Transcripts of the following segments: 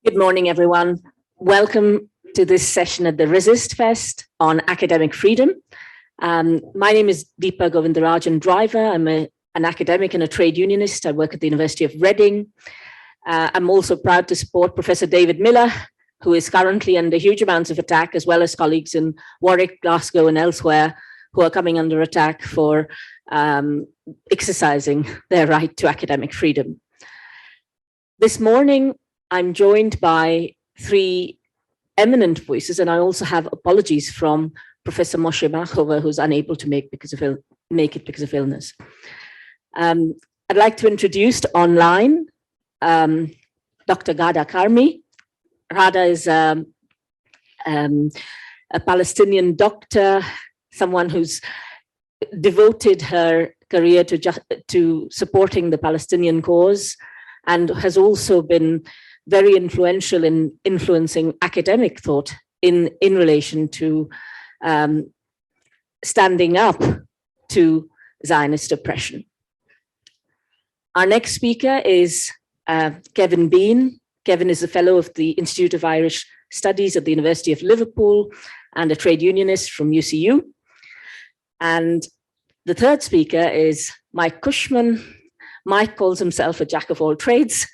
Good morning, everyone. Welcome to this session at the Resist Fest on academic freedom. My name is Deepa Govindarajan Driver. I'm an academic and a trade unionist. I work at the University of Reading. I'm also proud to support Professor David Miller, who is currently under huge amounts of attack, as well as colleagues in Warwick, Glasgow, and elsewhere who are coming under attack for exercising their right to academic freedom. This morning, I'm joined by three eminent voices, and I also have apologies from Professor Moshe Machova, who's unable to make it because of illness. I'd like to introduce online Dr. Ghada Karmi. Ghada is a Palestinian doctor, someone who's devoted her career to supporting the Palestinian cause, and has also been very influential in influencing academic thought in relation to standing up to Zionist oppression. Our next speaker is Kevin Bean. Kevin is a fellow of the Institute of Irish Studies at the University of Liverpool and a trade unionist from UCU. And the third speaker is Mike Cushman. Mike calls himself a jack of all trades.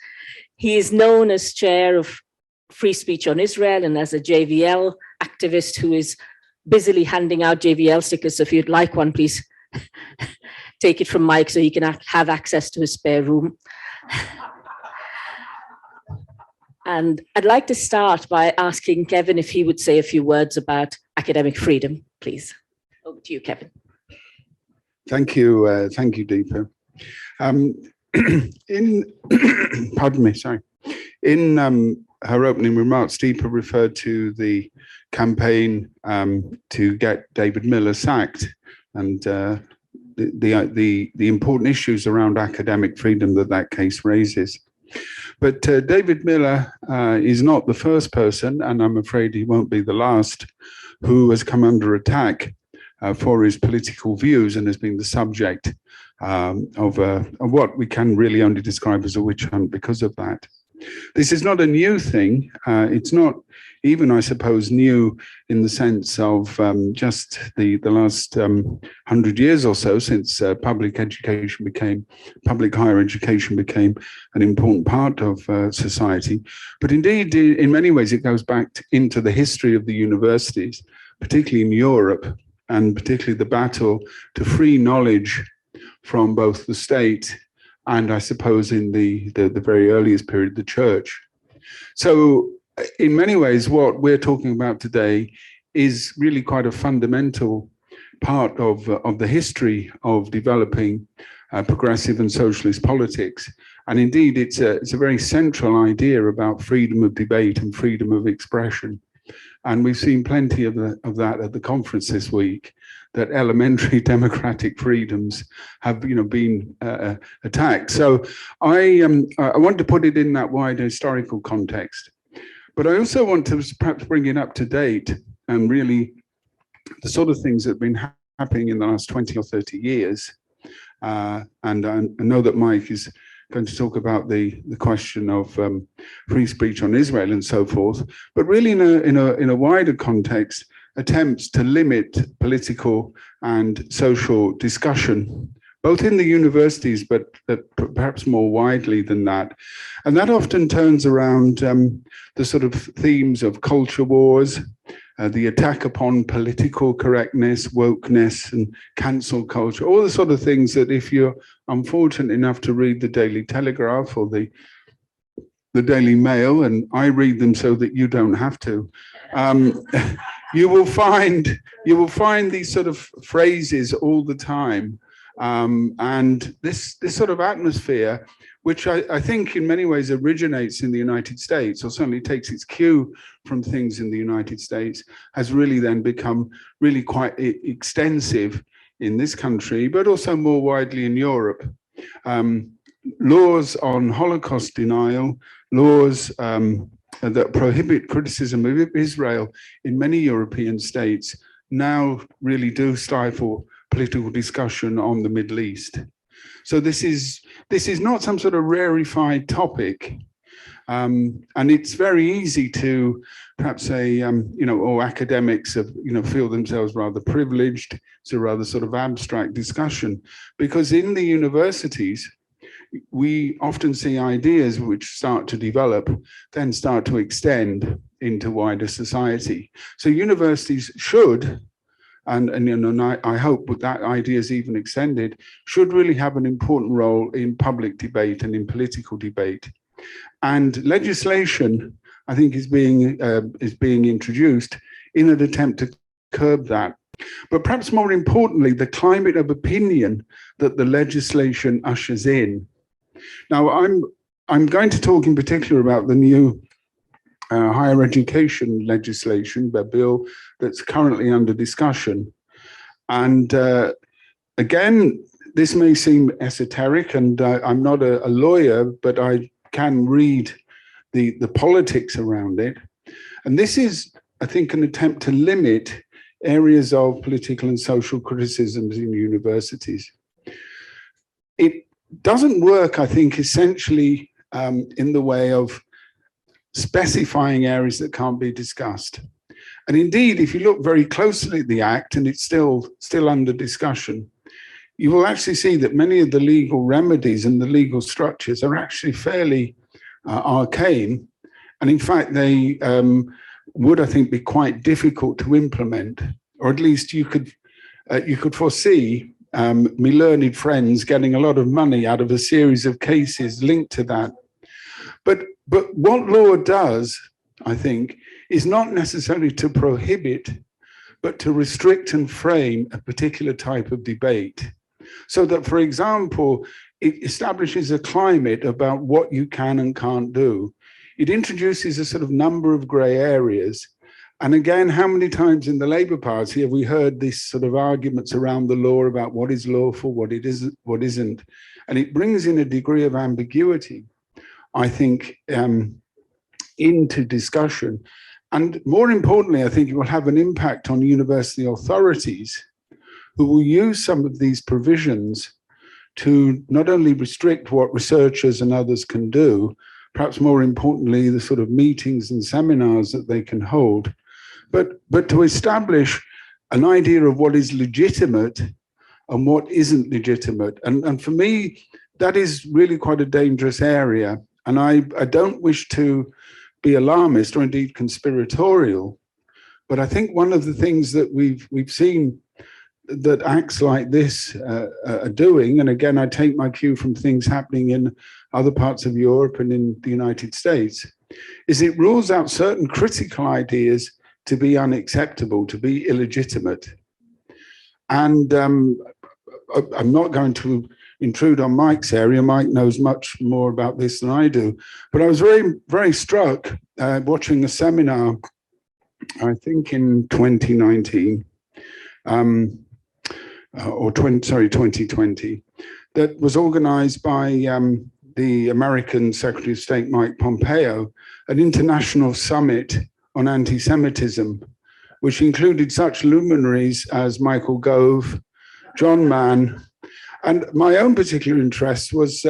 He is known as chair of Free Speech on Israel and as a JVL activist who is busily handing out JVL stickers. So if you'd like one, please take it from Mike so he can have access to his spare room. And I'd like to start by asking Kevin if he would say a few words about academic freedom, please. Over to you, Kevin. Thank you, Deepa. Pardon me, sorry. In her opening remarks, Deepa referred to the campaign to get David Miller sacked and the important issues around academic freedom that case raises. But David Miller is not the first person, and I'm afraid he won't be the last, who has come under attack for his political views and has been the subject of what we can really only describe as a witch hunt because of that. This is not a new thing. It's not even, I suppose, new in the sense of just the last 100 years or so since public higher education became an important part of society. But indeed, in many ways, it goes back into the history of the universities, particularly in Europe, and particularly the battle to free knowledge from both the state and, I suppose, in the very earliest period, the church. So in many ways, what we're talking about today is really quite a fundamental part of the history of developing progressive and socialist politics. And indeed, it's a very central idea about freedom of debate and freedom of expression. And we've seen plenty of that at the conference this week, that elementary democratic freedoms have been attacked. So I want to put it in that wider historical context. But I also want to perhaps bring it up to date and really the sort of things that have been happening in the last 20 or 30 years. And I know that Mike is going to talk about the question of free speech on Israel and so forth, but really in a wider context, attempts to limit political and social discussion, both in the universities, but perhaps more widely than that. And that often turns around the sort of themes of culture wars, the attack upon political correctness, wokeness, and cancel culture, all the sort of things that if you're unfortunate enough to read the Daily Telegraph or the Daily Mail, and I read them so that you don't have to, you will find these sort of phrases all the time. And this sort of atmosphere, which I think in many ways originates in the United States, or certainly takes its cue from things in the United States, has really then become really quite extensive in this country, but also more widely in Europe. Laws on Holocaust denial, laws that prohibit criticism of Israel in many European states now really do stifle political discussion on the Middle East. So this is not some sort of rarefied topic. And it's very easy to perhaps say, oh, academics have, feel themselves rather privileged. It's a rather sort of abstract discussion, because in the universities, we often see ideas which start to develop, then start to extend into wider society. So universities should, and I hope that idea is even extended, should really have an important role in public debate and in political debate. And legislation, I think, is being introduced in an attempt to curb that. But perhaps more importantly, the climate of opinion that the legislation ushers in. Now, I'm going to talk in particular about the new higher education legislation, the bill that's currently under discussion. And again, this may seem esoteric, and I'm not a lawyer, but I can read the politics around it. And this is, I think, an attempt to limit areas of political and social criticisms in universities. It doesn't work, I think, essentially in the way of specifying areas that can't be discussed. And indeed, if you look very closely at the Act, and it's still under discussion, you will actually see that many of the legal remedies and the legal structures are actually fairly arcane. And in fact, they would, I think, be quite difficult to implement, or at least you could foresee my learned friends getting a lot of money out of a series of cases linked to that. But what law does, I think, is not necessarily to prohibit, but to restrict and frame a particular type of debate. So that, for example, it establishes a climate about what you can and can't do. It introduces a sort of number of grey areas. And again, how many times in the Labour Party have we heard these sort of arguments around the law about what is lawful, what it is, what isn't? And it brings in a degree of ambiguity, I think, into discussion. And more importantly, I think it will have an impact on university authorities who will use some of these provisions to not only restrict what researchers and others can do, perhaps more importantly, the sort of meetings and seminars that they can hold, but to establish an idea of what is legitimate and what isn't legitimate. And for me, that is really quite a dangerous area. And I don't wish to be alarmist or indeed conspiratorial, but I think one of the things that we've seen that acts like this are doing, and again, I take my cue from things happening in other parts of Europe and in the United States, is it rules out certain critical ideas to be unacceptable, to be illegitimate. And I'm not going to intrude on Mike's area. Mike knows much more about this than I do. But I was very, very struck watching a seminar, I think in 2019, 2020, that was organized by the American Secretary of State, Mike Pompeo, an international summit on anti-Semitism, which included such luminaries as Michael Gove, John Mann, and my own particular interest was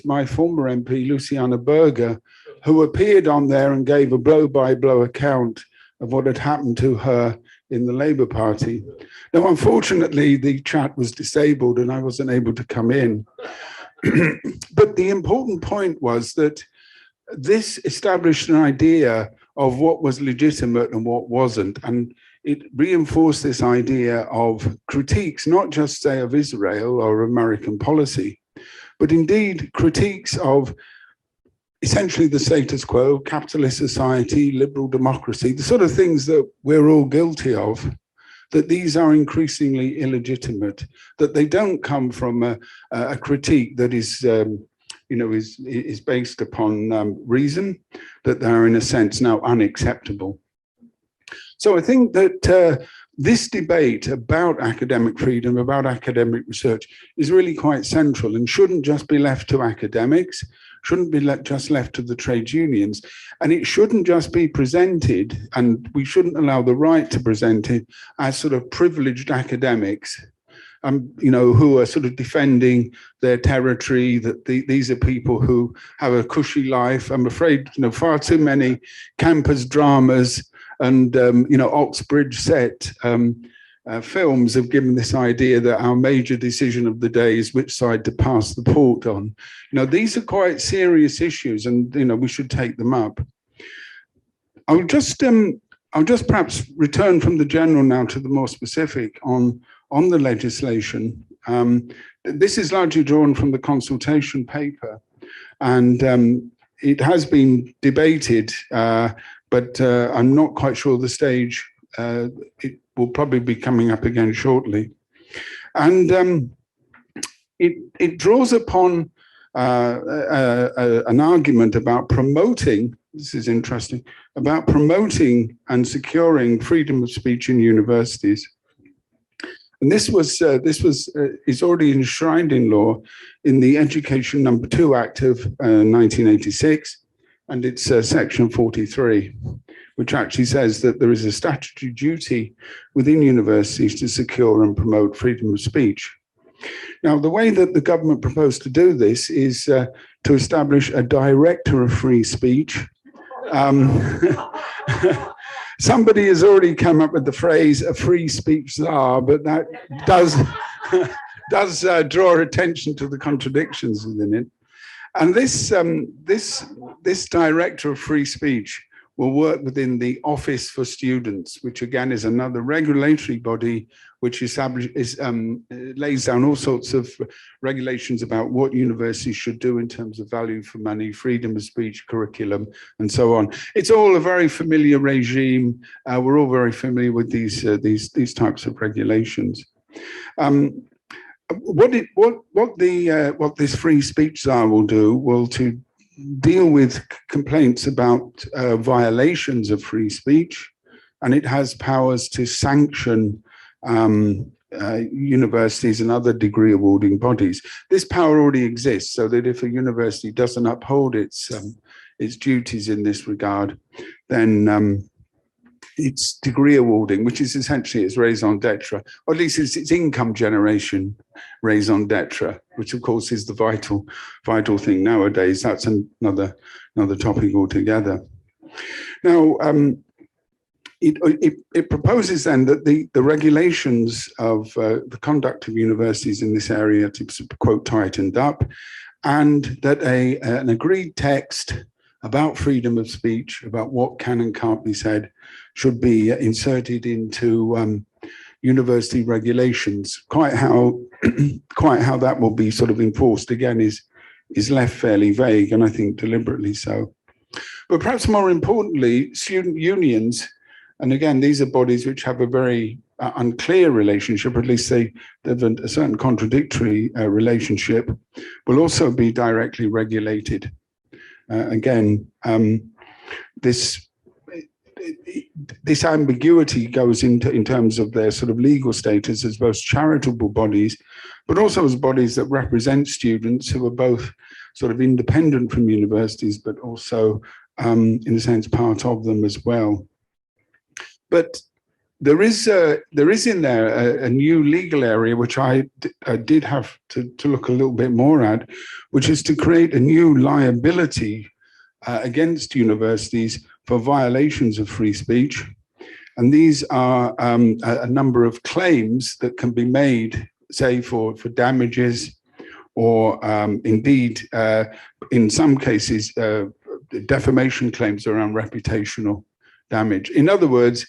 my former MP, Luciana Berger, who appeared on there and gave a blow-by-blow account of what had happened to her in the Labour Party. Now, unfortunately, the chat was disabled and I wasn't able to come in. But the important point was that this established an idea of what was legitimate and what wasn't. And it reinforced this idea of critiques, not just, say, of Israel or American policy, but indeed critiques of essentially the status quo, capitalist society, liberal democracy, the sort of things that we're all guilty of, that these are increasingly illegitimate, that they don't come from a critique that is based upon reason, that they're in a sense now unacceptable. So I think that this debate about academic freedom, about academic research, is really quite central and shouldn't just be left to academics, shouldn't be just left to the trade unions, and it shouldn't just be presented, and we shouldn't allow the right to present it as sort of privileged academics who are sort of defending their territory, that these are people who have a cushy life. I'm afraid, far too many campus dramas and, Oxbridge set films have given this idea that our major decision of the day is which side to pass the port on. These are quite serious issues, and, we should take them up. I'll just perhaps return from the general now to the more specific on the legislation. This is largely drawn from the consultation paper, and it has been debated, but I'm not quite sure the stage. It will probably be coming up again shortly. And it draws upon an argument about promoting, this is interesting, about promoting and securing freedom of speech in universities. And this is already enshrined in law in the Education Number 2 Act of 1986, and it's section 43, which actually says that there is a statutory duty within universities to secure and promote freedom of speech. Now, the way that the government proposed to do this is to establish a director of free speech. Somebody has already come up with the phrase "a free speech czar," but that does draw attention to the contradictions within it. And this director of free speech will work within the Office for Students, which again is another regulatory body which lays down all sorts of regulations about what universities should do in terms of value for money, freedom of speech, curriculum, and so on. It's all a very familiar regime. We're all very familiar with these types of regulations. What this free speech czar will do will to deal with complaints about violations of free speech, and it has powers to sanction universities and other degree awarding bodies. This power already exists, so that if a university doesn't uphold its duties in this regard, then it's degree awarding, which is essentially its raison d'etre, or at least it's income generation raison d'etre, which of course is the vital thing nowadays. That's another topic altogether. Now, it proposes then that the regulations of the conduct of universities in this area to quote tightened up, and that an agreed text about freedom of speech, about what can and can't be said, should be inserted into university regulations. Quite how that will be sort of enforced again is left fairly vague, and I think deliberately so. But perhaps more importantly, student unions, and again, these are bodies which have a very unclear relationship, or at least they have a certain contradictory relationship, will also be directly regulated. Again, this ambiguity goes in terms of their sort of legal status as both charitable bodies, but also as bodies that represent students who are both sort of independent from universities, but also, in a sense, part of them as well. But there is in there a new legal area which I did have to look a little bit more at, which is to create a new liability against universities for violations of free speech. And these are a number of claims that can be made, say, for damages, or indeed, in some cases, defamation claims around reputational damage. In other words,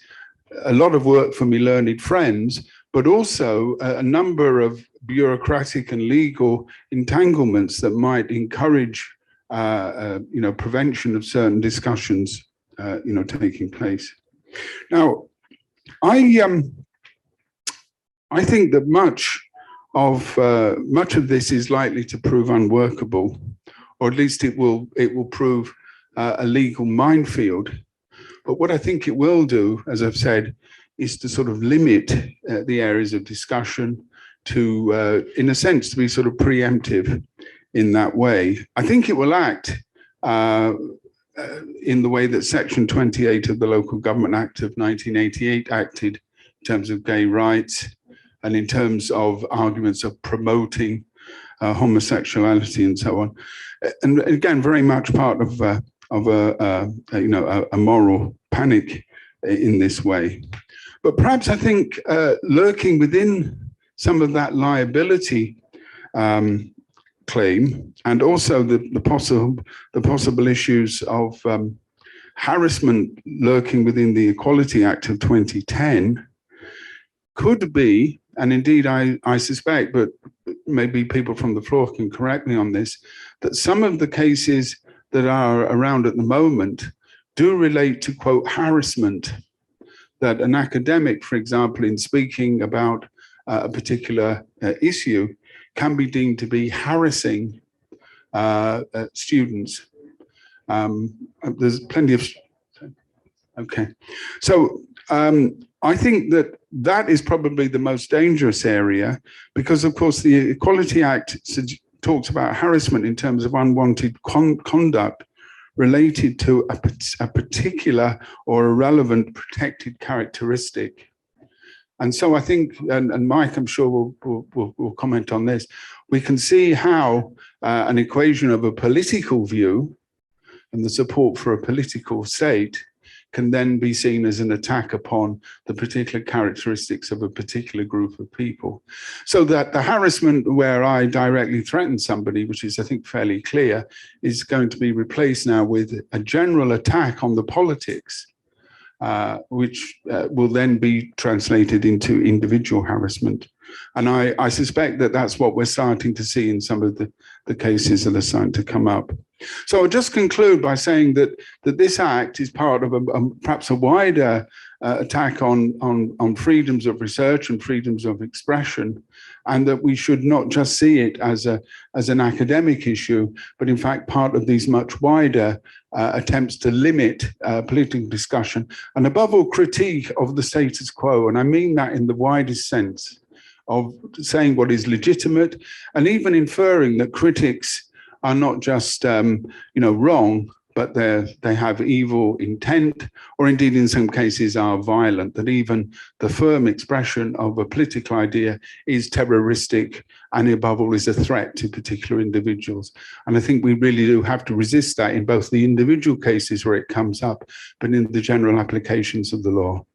a lot of work for me learned friends, but also a number of bureaucratic and legal entanglements that might encourage prevention of certain discussions taking place. Now, I think that much of this is likely to prove unworkable, or at least it will prove a legal minefield. But what I think it will do, as I've said, is to sort of limit the areas of discussion to, in a sense, to be sort of preemptive in that way. I think it will act in the way that Section 28 of the Local Government Act of 1988 acted in terms of gay rights. and in terms of arguments of promoting homosexuality and so on. And again, very much part of a moral panic in this way. But perhaps I think lurking within some of that liability claim, and also the possible issues of harassment lurking within the Equality Act of 2010, could be, and indeed I suspect, but maybe people from the floor can correct me on this, that some of the cases that are around at the moment do relate to, quote, harassment, that an academic, for example, in speaking about a particular issue, can be deemed to be harassing students. There's plenty of, okay. So I think that is probably the most dangerous area, because of course the Equality Act talks about harassment in terms of unwanted conduct related to a particular or a relevant protected characteristic. And so I think, and Mike, I'm sure will comment on this, we can see how an equation of a political view and the support for a political state can then be seen as an attack upon the particular characteristics of a particular group of people. So that the harassment where I directly threaten somebody, which is, I think, fairly clear, is going to be replaced now with a general attack on the politics, which will then be translated into individual harassment. And I suspect that that's what we're starting to see in some of the cases that are starting to come up. So I'll just conclude by saying that this act is part of perhaps a wider attack on freedoms of research and freedoms of expression, and that we should not just see it as an academic issue, but in fact part of these much wider attempts to limit political discussion, and above all critique of the status quo. And I mean that in the widest sense of saying what is legitimate, and even inferring that critics are not just wrong, but they have evil intent, or indeed in some cases are violent, that even the firm expression of a political idea is terroristic and above all is a threat to particular individuals. And I think we really do have to resist that in both the individual cases where it comes up, but in the general applications of the law.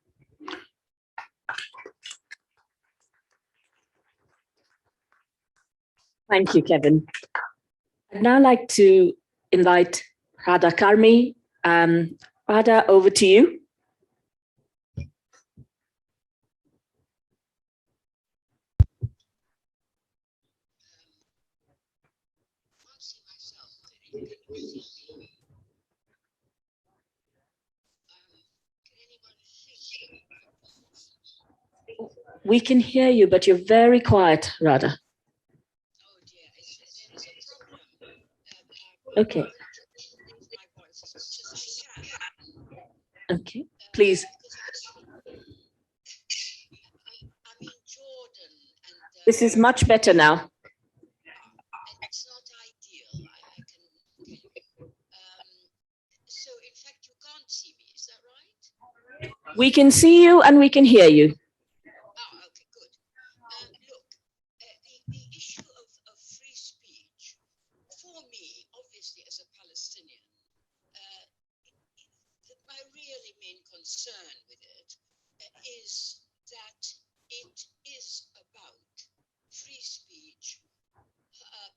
Thank you, Kevin. I'd now like to invite Radha Karmi. Radha, over to you. We can hear you, but you're very quiet, Radha. Okay. Okay, please. This is much better now. It's not ideal. So in fact, you can't see me, is that right? We can see you and we can hear you. Oh, okay, good. Look, the issue of free speech, for me, obviously as a Palestinian, my really main concern with it is that it is about free speech,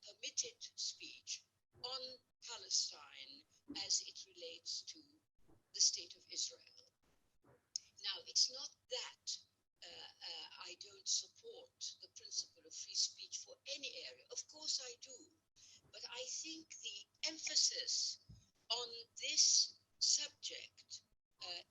permitted speech on Palestine as it relates to the state of Israel. Now, it's not that I don't support the principle of free speech for any area. Of course I do. But I think the emphasis on this subject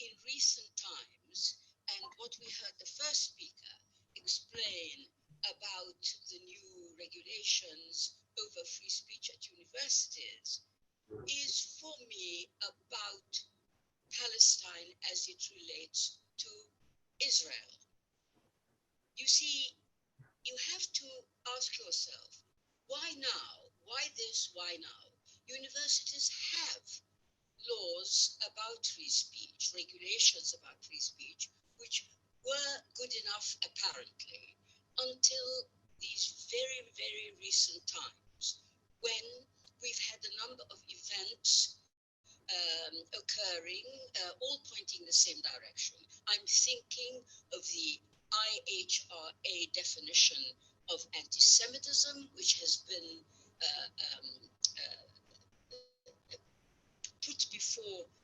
in recent times, and what we heard the first speaker explain about the new regulations over free speech at universities, is for me about Palestine as it relates to Israel. You see, you have to ask yourself, why now? Why this? Why now? Universities have laws about free speech, regulations about free speech, which were good enough apparently, until these very, very recent times when we've had a number of events occurring, all pointing the same direction. I'm thinking of the IHRA definition of anti-Semitism, which has been put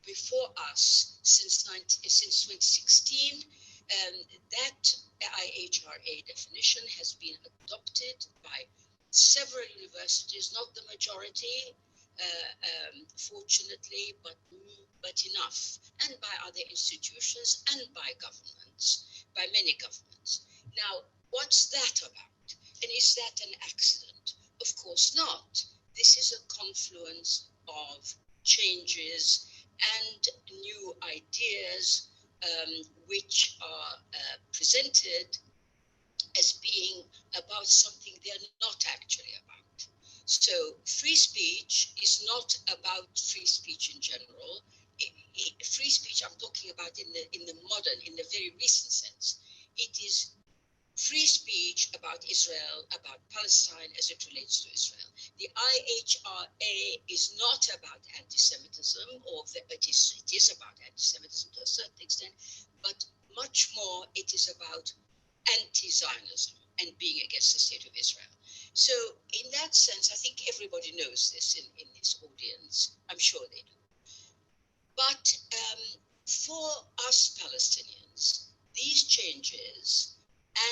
before us since 2016. That IHRA definition has been adopted by several universities, not the majority, fortunately, but enough, and by other institutions and by governments, by many governments. Now, what's that about? And is that an accident? Of course not. This is a confluence of changes and new ideas which are presented as being about something they're not actually about. So free speech is not about free speech in general. Free speech I'm talking about in the modern, in the very recent sense. It is free speech about Israel, about Palestine as it relates to Israel. The IHRA is not about anti-Semitism, it is about anti-Semitism to a certain extent, but much more it is about anti-Zionism and being against the state of Israel. So in that sense, I think everybody knows this in this audience. I'm sure they do. But for us Palestinians, these changes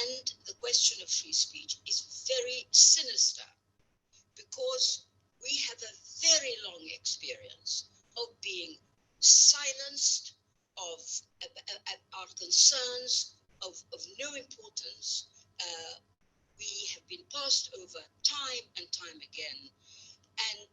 and the question of free speech is very sinister because we have a very long experience of being silenced, of our concerns of no importance. We have been passed over time and time again. And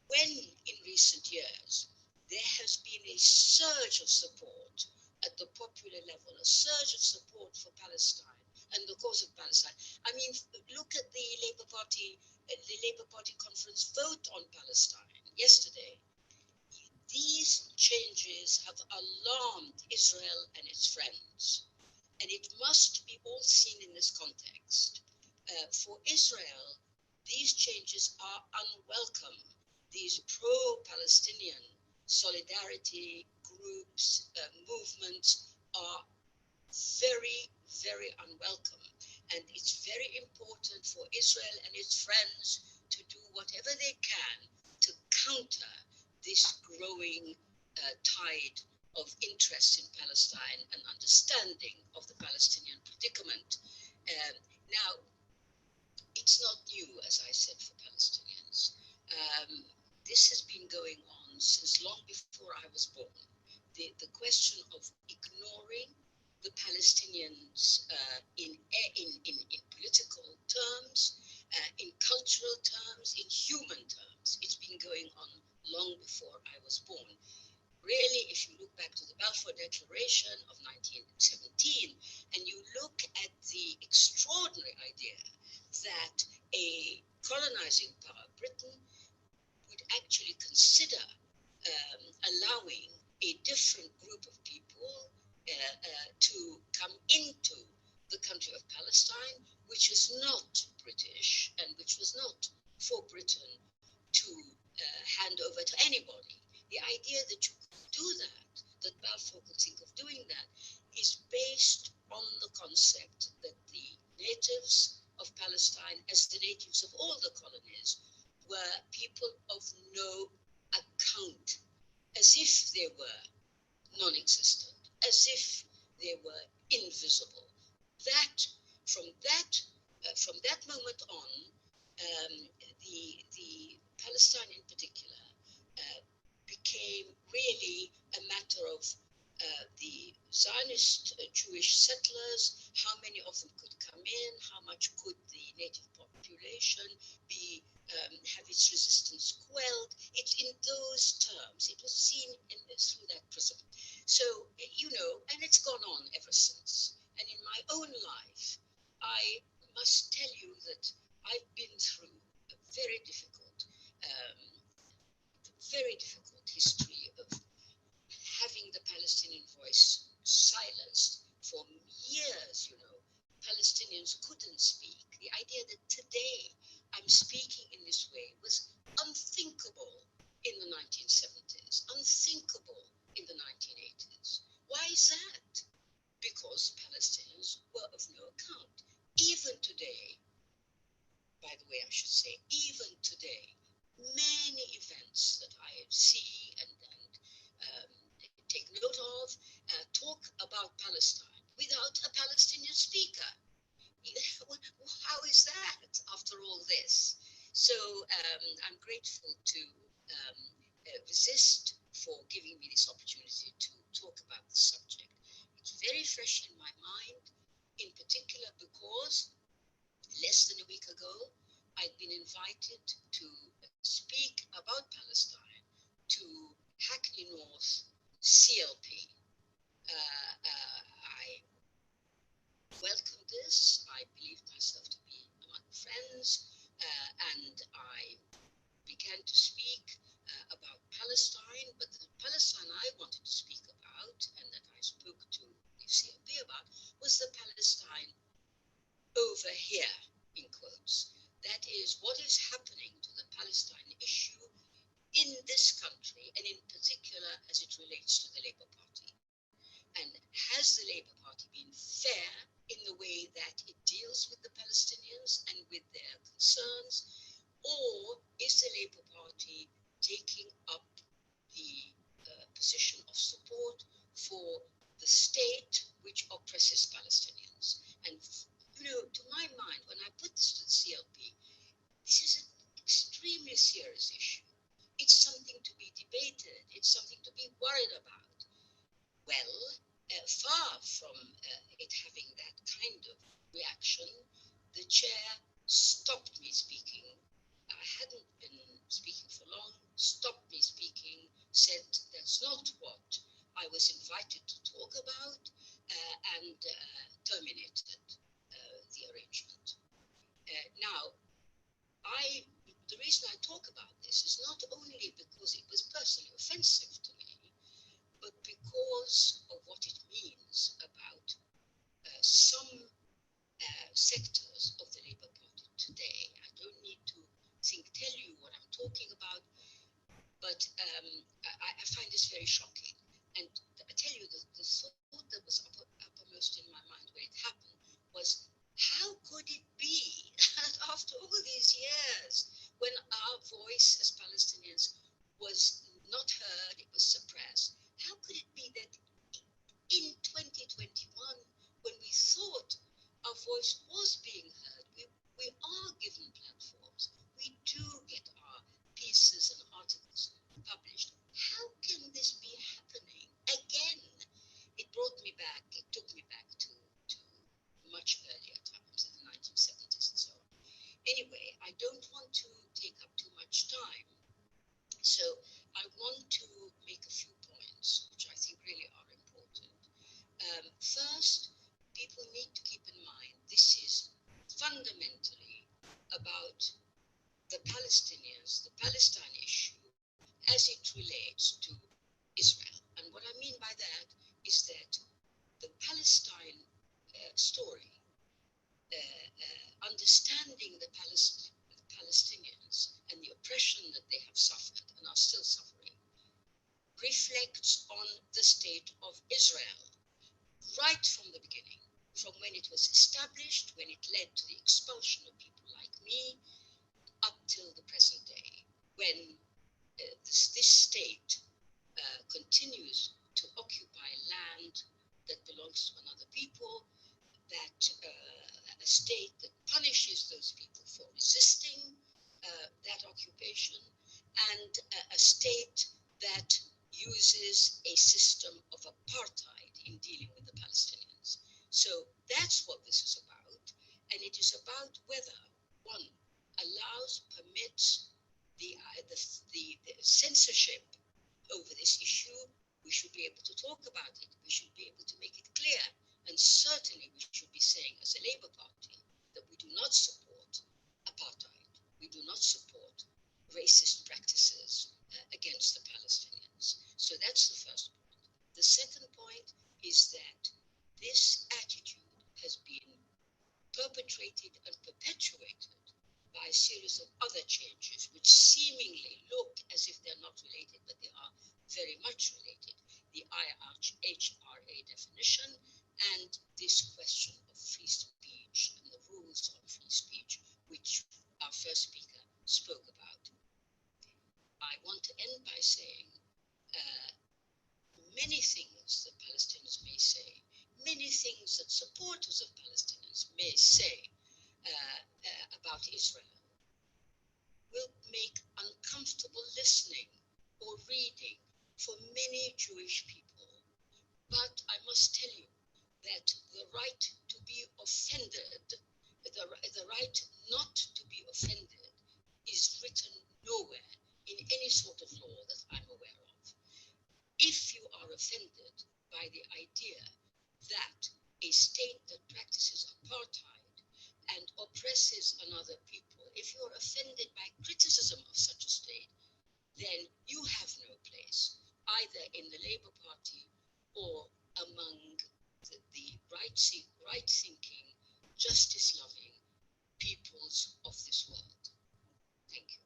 when in recent years there has been a surge of support at the popular level, a surge of support for Palestine and the cause of Palestine. I mean, look at the Labour Party conference vote on Palestine yesterday. These changes have alarmed Israel and its friends, and it must be all seen in this context. For Israel, these changes are unwelcome. These pro-Palestinian solidarity groups, movements are very, very unwelcome. And it's very important for Israel and its friends to do whatever they can to counter this growing tide of interest in Palestine and understanding of the Palestinian predicament. Now, it's not new, as I said, for Palestinians. This has been going on since long before I was born. The question of ignoring the Palestinians in political terms, in cultural terms, in human terms. It's been going on long before I was born. Really, if you look back to the Balfour Declaration of 1917, and you look at the extraordinary idea that a colonizing power, Britain, would actually consider allowing a different group of people to come into the country of Palestine, which is not British and which was not for Britain to hand over to anybody. The idea that you could do that Balfour could think of doing that, is based on the concept that the natives of Palestine, as the natives of all the colonies, were people of no account, as if they were non-existent, as if they were invisible. From that moment on, the Palestine in particular became really a matter of the Zionist Jewish settlers, how many of them could come in, how much could the native population be have its resistance quelled. It's in those terms. It was seen through that prism. So, and it's gone on ever since. And in my own life, I must tell you that I've been through a very difficult history of having the Palestinian voice silenced for years. Palestinians couldn't speak. The idea that today I'm speaking in this way was unthinkable in the 1970s, unthinkable in the 1980s. Why is that? Because Palestinians were of no account. Even today, by the way, I should say, even today, many events that I see and take note of talk about Palestine without a Palestinian speaker. How is that after all this? So I'm grateful to Resist for giving me this opportunity to talk about this subject. It's very fresh in my mind, in particular because less than a week ago, I'd been invited to speak about Palestine to Hackney North CLP. I welcomed this. I believed myself to be among friends, and I began to speak about Palestine, but the Palestine I wanted to speak about, and that I spoke to the CLP about, was the Palestine over here, in quotes. That is, what is happening to the Palestine issue in this country, and in particular as it relates to the Labour Party. And has the Labour Party been fair in the way that it deals with the Palestinians and with their concerns? Or is the Labour Party taking up the position of support for the state which oppresses Palestinians? And, you know, to my mind, when I put this to the CLP, this is an extremely serious issue. It's something to be debated. It's something to be worried about. Well, far from it having that kind of reaction, the chair stopped me speaking. I hadn't been speaking for long, stopped me speaking, said that's not what I was invited to talk about, and terminated the arrangement. Now, the reason I talk about this is not only because it was personally offensive to me, but because of what it means about some sectors of the Labour Party today. I don't need to tell you what I'm talking about, but I find this very shocking. And I tell you, the thought that was uppermost in my mind when it happened was, how could it be that after all these years, when our voice as Palestinians was not heard, it was suppressed, how could it be that in 2021, when we thought our voice was being heard, we are given platforms, we do get our pieces and articles published, how can this be happening again? It took me back to much earlier times, in the 1970s and so on. Anyway, I don't want to take up too much time, so I want to make a few points, which I think really are important. First, people need to keep in mind this is fundamentally about the Palestinians, the Palestine issue, as it relates to Israel. And what I mean by that is that the Palestine story, understanding the Palestinians and the oppression that they have suffered and are still suffering, reflects on the state of Israel right from the beginning, from when it was established, when it led to the expulsion of people like me, up till the present day, when this state continues to occupy land that belongs to another people, that a state that punishes those people for resisting that occupation, and a state that uses a system of apartheid in dealing with the Palestinians. So that's what this is about, and it is about whether one permits the censorship over this issue. We should be able to talk about it. We should be able to make it clear. And certainly we should be saying as a Labour Party that we do not support apartheid. We do not support racist practices against the Palestinians. So that's the first point. The second point is that this attitude has been perpetrated and perpetuated by a series of other changes which seemingly look as if they're not related, but they are very much related. The IHRA definition and this question of free speech and the rules on free speech, which our first speaker spoke about. I want to end by saying many things that Palestinians may say, many things that supporters of Palestinians may say about Israel will make uncomfortable listening or reading for many Jewish people. But I must tell you that the right to be offended, the right not to be offended is written nowhere in any sort of law that I'm aware of. If you are offended by the idea that a state that practices apartheid and oppresses another people, if you're offended by criticism of such a state, then you have no place either in the Labour Party or among the right-thinking, justice-loving peoples of this world. Thank you.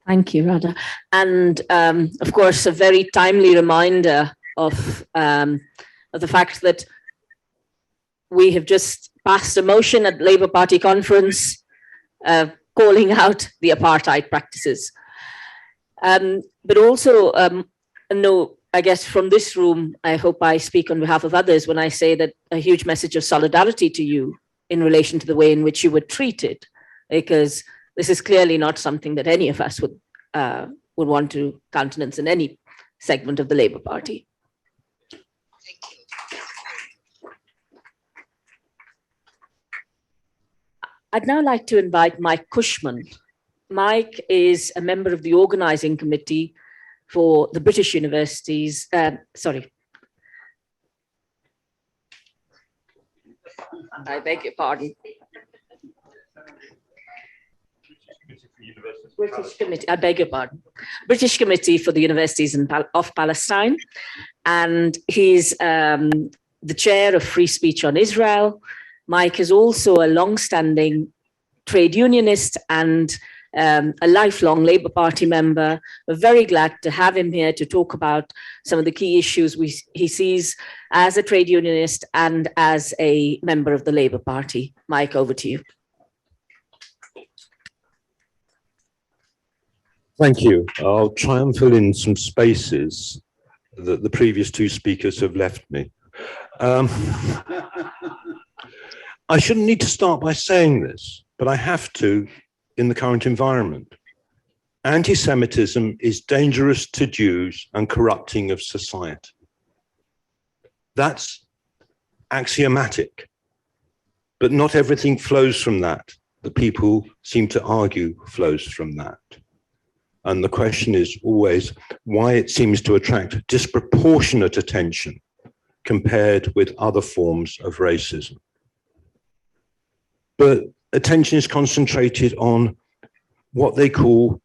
Thank you, Radha. And of course, a very timely reminder of the fact that we have just passed a motion at the Labour Party conference calling out the apartheid practices. But also, no, I guess from this room, I hope I speak on behalf of others when I say that a huge message of solidarity to you in relation to the way in which you were treated, because this is clearly not something that any of us would want to countenance in any segment of the Labour Party. Thank you. I'd now like to invite Mike Cushman. Mike is a member of the organising committee for the British universities, I beg your pardon. British Committee, I beg your pardon. British Committee for the Universities of Palestine. And he's the chair of Free Speech on Israel. Mike is also a long-standing trade unionist and a lifelong Labour Party member. We're very glad to have him here to talk about some of the key issues he sees as a trade unionist and as a member of the Labour Party. Mike, over to you. Thank you. I'll try and fill in some spaces that the previous two speakers have left me. I shouldn't need to start by saying this, but I have to in the current environment. Anti-Semitism is dangerous to Jews and corrupting of society. That's axiomatic, but not everything flows from that. The people seem to argue flows from that. And the question is always why it seems to attract disproportionate attention compared with other forms of racism. But attention is concentrated on what they call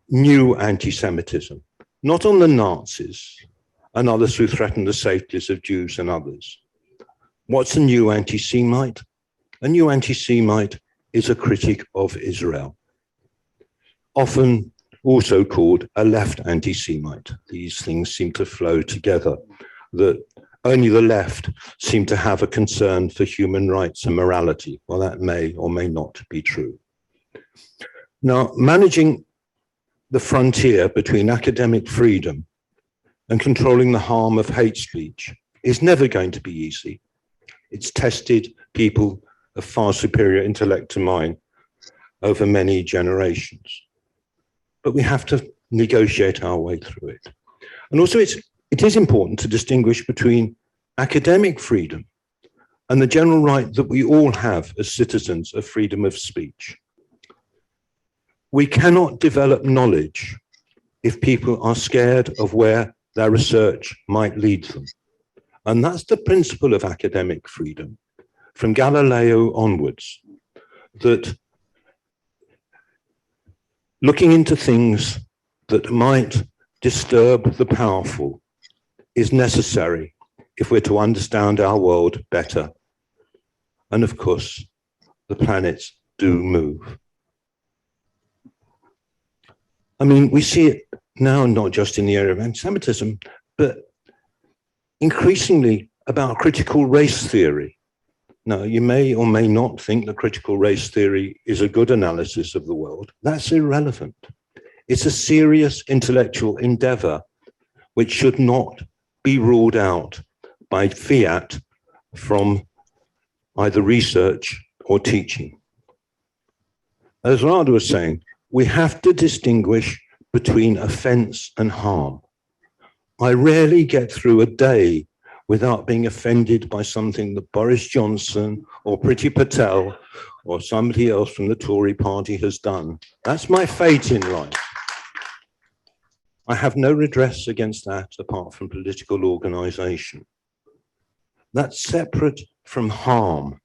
new anti-Semitism, not on the Nazis and others who threaten the safeties of Jews and others. What's a new anti-Semite? A new anti-Semite is a critic of Israel, often also called a left anti-Semite. These things seem to flow together, that only the left seem to have a concern for human rights and morality. Well, that may or may not be true. Now, managing the frontier between academic freedom and controlling the harm of hate speech is never going to be easy. It's tested people of far superior intellect to mine over many generations. But we have to negotiate our way through it. And also it is important to distinguish between academic freedom and the general right that we all have as citizens of freedom of speech. We cannot develop knowledge if people are scared of where their research might lead them. And that's the principle of academic freedom from Galileo onwards, that looking into things that might disturb the powerful is necessary if we're to understand our world better. And of course, the planets do move. I mean, we see it now, not just in the area of anti-Semitism, but increasingly about critical race theory. Now, you may or may not think that critical race theory is a good analysis of the world. That's irrelevant. It's a serious intellectual endeavor which should not be ruled out by fiat from either research or teaching. As Rada was saying, we have to distinguish between offense and harm. I rarely get through a day without being offended by something that Boris Johnson or Priti Patel or somebody else from the Tory party has done. That's my fate in life. I have no redress against that apart from political organization. That's separate from harm.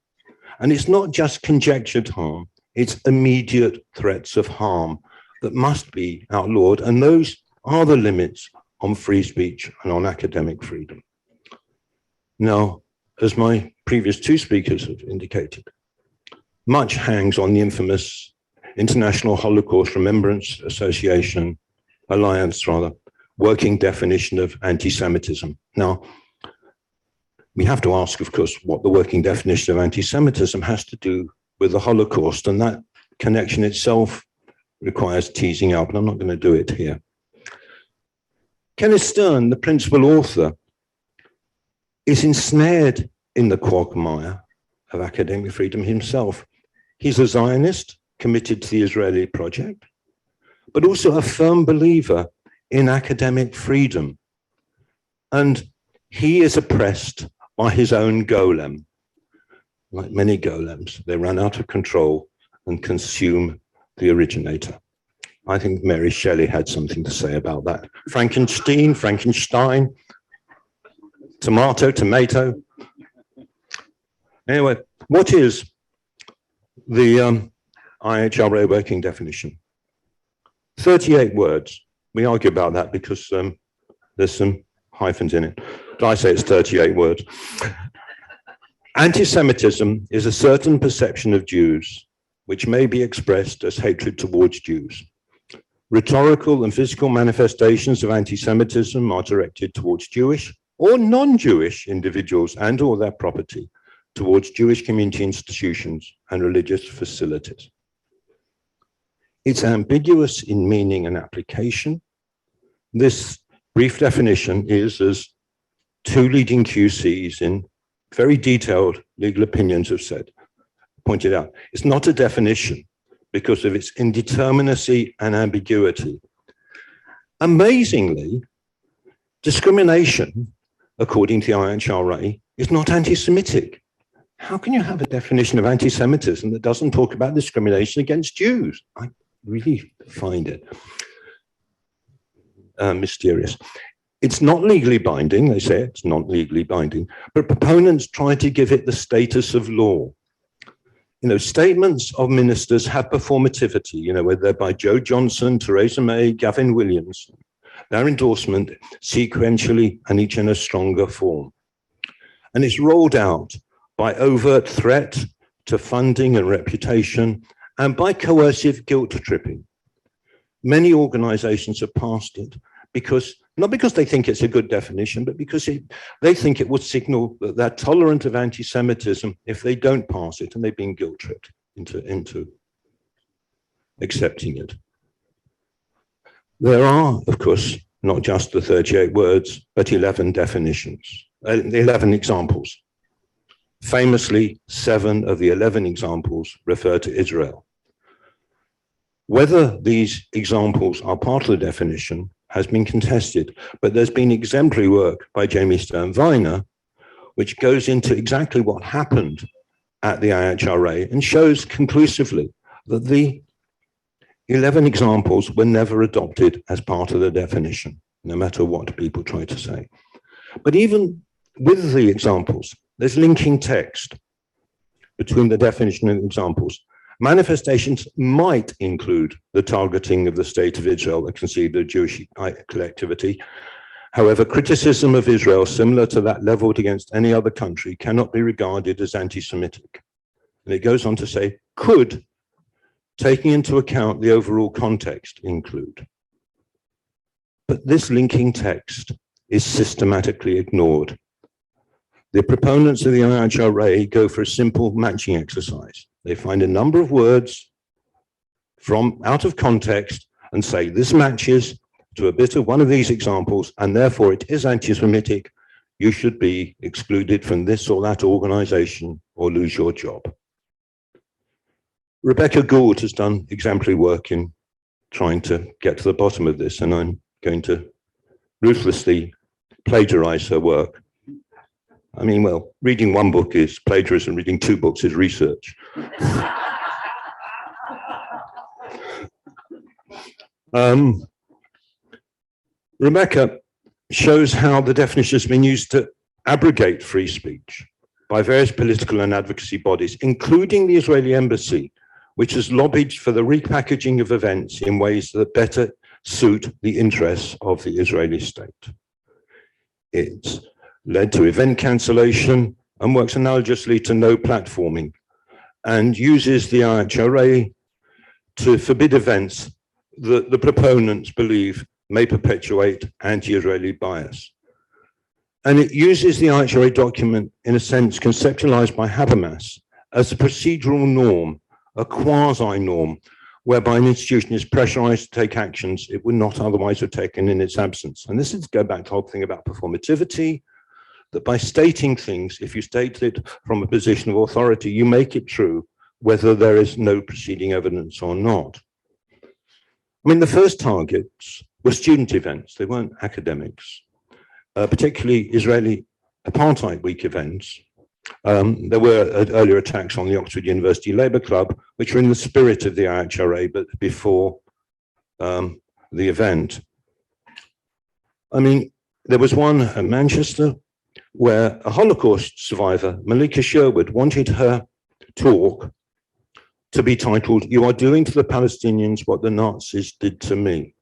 And it's not just conjectured harm, it's immediate threats of harm that must be outlawed. And those are the limits on free speech and on academic freedom. Now, as my previous two speakers have indicated, much hangs on the infamous International Holocaust Remembrance Association, Alliance rather, working definition of anti-Semitism. Now, we have to ask, of course, what the working definition of anti-Semitism has to do with the Holocaust, and that connection itself requires teasing out, but I'm not going to do it here. Kenneth Stern, the principal author, is ensnared in the quagmire of academic freedom himself. He's a Zionist committed to the Israeli project, but also a firm believer in academic freedom. And he is oppressed by his own golem. Like many golems, they run out of control and consume the originator. I think Mary Shelley had something to say about that. Frankenstein, tomato. Anyway, what is the IHRA working definition? 38 words. We argue about that because there's some hyphens in it. But I say it's 38 words. Anti-Semitism is a certain perception of Jews which may be expressed as hatred towards Jews. Rhetorical and physical manifestations of anti-Semitism are directed towards Jewish or non-Jewish individuals and or their property, towards Jewish community institutions and religious facilities. It's ambiguous in meaning and application. This brief definition is, as two leading QCs in very detailed legal opinions have said, pointed out, it's not a definition because of its indeterminacy and ambiguity. Amazingly, discrimination, according to the IHRA, is not anti-Semitic. How can you have a definition of anti-Semitism that doesn't talk about discrimination against Jews? I really find it mysterious. It's not legally binding, they say it's not legally binding, but proponents try to give it the status of law. You know, statements of ministers have performativity, you know, whether they're by Joe Johnson, Theresa May, Gavin Williams, their endorsement sequentially and each in a stronger form. And it's rolled out by overt threat to funding and reputation and by coercive guilt tripping. Many organizations have passed it because, not because they think it's a good definition, but because they think it would signal that they're tolerant of anti-Semitism if they don't pass it, and they've been guilt tripped into accepting it. There are, of course, not just the 38 words, but 11 definitions, 11 examples. Famously, 7 of the 11 examples refer to Israel. Whether these examples are part of the definition has been contested, but there's been exemplary work by Jamie Stern-Weiner, which goes into exactly what happened at the IHRA and shows conclusively that the 11 examples were never adopted as part of the definition, no matter what people try to say. But even with the examples, there's linking text between the definition and examples. Manifestations might include the targeting of the State of Israel that conceived a Jewish collectivity. However, criticism of Israel similar to that leveled against any other country cannot be regarded as anti-Semitic. And it goes on to say, could, taking into account the overall context, include. But this linking text is systematically ignored. The proponents of the IHRA go for a simple matching exercise. They find a number of words from out of context and say this matches to a bit of one of these examples, and therefore it is anti-Semitic. You should be excluded from this or that organization or lose your job. Rebecca Gould has done exemplary work in trying to get to the bottom of this, and I'm going to ruthlessly plagiarize her work. I mean, well, reading one book is plagiarism, reading two books is research. Rebecca shows how the definition has been used to abrogate free speech by various political and advocacy bodies, including the Israeli embassy, which has lobbied for the repackaging of events in ways that better suit the interests of the Israeli state. It's led to event cancellation and works analogously to no platforming, and uses the IHRA to forbid events that the proponents believe may perpetuate anti-Israeli bias. And it uses the IHRA document, in a sense, conceptualized by Habermas as a procedural norm, a quasi-norm, whereby an institution is pressurized to take actions it would not otherwise have taken in its absence. And this is to go back to the whole thing about performativity, that by stating things, if you state it from a position of authority, you make it true, whether there is no preceding evidence or not. I mean, the first targets were student events. They weren't academics, particularly Israeli Apartheid Week events. There were earlier attacks on the Oxford University Labour Club, which were in the spirit of the IHRA, but before the event. I mean, there was one at Manchester where a Holocaust survivor, Malika Sherwood, wanted her talk to be titled, "You are doing to the Palestinians what the Nazis did to me."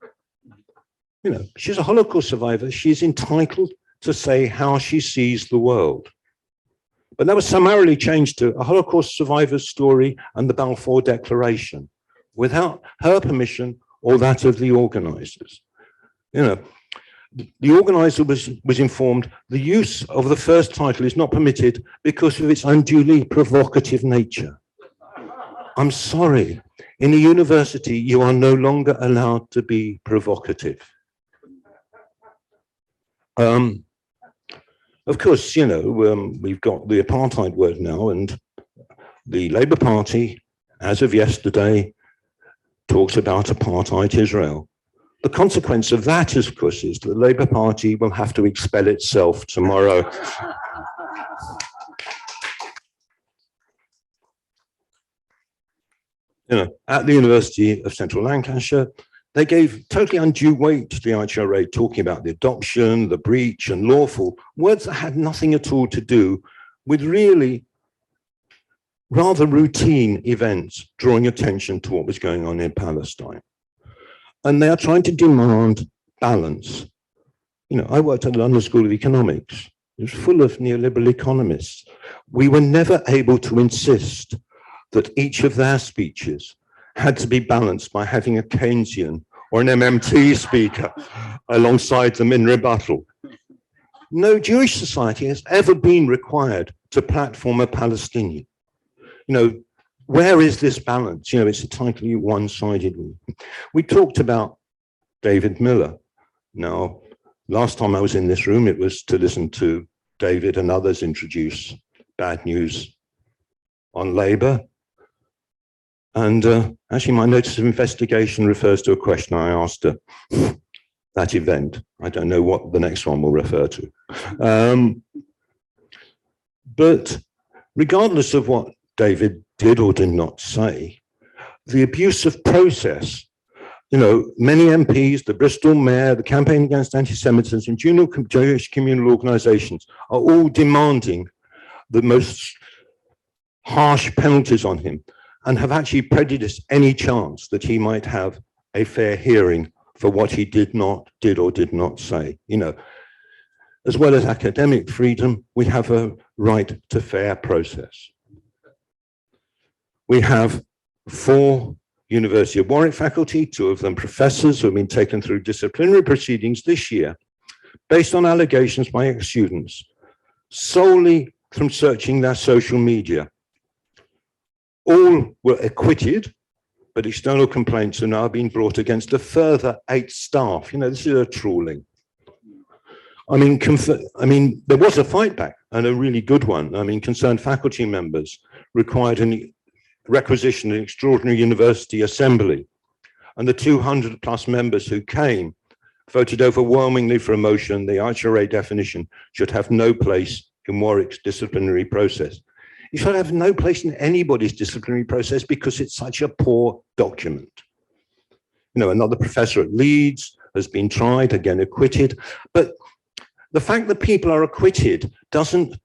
You know, she's a Holocaust survivor. She's entitled to say how she sees the world. But that was summarily changed to a Holocaust survivor's story and the Balfour Declaration, without her permission or that of the organizers. You know, the organizer was informed the use of the first title is not permitted because of its unduly provocative nature. I'm sorry, in a university, you are no longer allowed to be provocative. Of course, you know, we've got the apartheid word now, and the Labour Party, as of yesterday, talks about apartheid Israel. The consequence of that, of course, is that the Labour Party will have to expel itself tomorrow. You know, at the University of Central Lancashire, they gave totally undue weight to the IHRA, talking about the adoption, the breach, and lawful, words that had nothing at all to do with really rather routine events drawing attention to what was going on in Palestine. And they are trying to demand balance. You know, I worked at the London School of Economics. It was full of neoliberal economists. We were never able to insist that each of their speeches had to be balanced by having a Keynesian or an MMT speaker alongside them in rebuttal. No Jewish society has ever been required to platform a Palestinian. You know, where is this balance? You know, it's a totally one-sided one. We talked about David Miller. Now, last time I was in this room, it was to listen to David and others introduce bad news on Labour. And actually, my notice of investigation refers to a question I asked at that event. I don't know what the next one will refer to. But regardless of what David did or did not say, the abuse of process, you know, many MPs, the Bristol Mayor, the Campaign Against Anti-Semitism, Jewish communal organizations are all demanding the most harsh penalties on him. and have actually prejudiced any chance that he might have a fair hearing for what he did or did not say. You know, as well as academic freedom, we have a right to fair process. We have 4 University of Warwick faculty, 2 of them professors, who have been taken through disciplinary proceedings this year based on allegations by ex-students solely from searching their social media. All were acquitted, but external complaints are now being brought against a further 8 staff. You know, this is a trawling. I mean, there was a fight back, and a really good one. I mean, concerned faculty members required an requisition an extraordinary university assembly, and the 200+ members who came voted overwhelmingly for a motion the IHRA definition should have no place in Warwick's disciplinary process. It should have no place in anybody's disciplinary process because it's such a poor document. You know, another professor at Leeds has been tried, again acquitted, but the fact that people are acquitted doesn't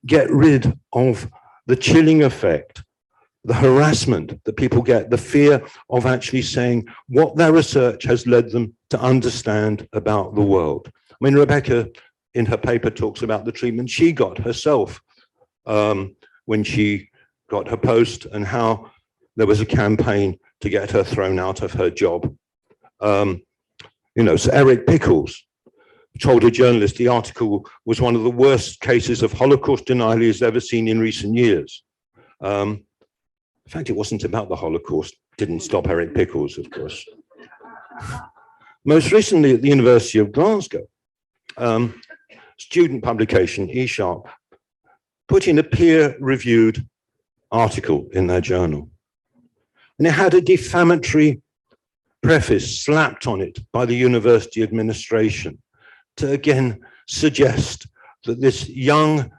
get rid of the chilling effect, the harassment that people get, the fear of actually saying what their research has led them to understand about the world. I mean, Rebecca, in her paper, talks about the treatment she got herself when she got her post, and how there was a campaign to get her thrown out of her job. You know, so Eric Pickles told a journalist the article was one of the worst cases of Holocaust denial he has ever seen in recent years. In fact, it wasn't about the Holocaust. Didn't stop Eric Pickles, of course. Most recently at the University of Glasgow, student publication, eSharp, put in a peer-reviewed article in their journal. And it had a defamatory preface slapped on it by the university administration to again suggest that this young,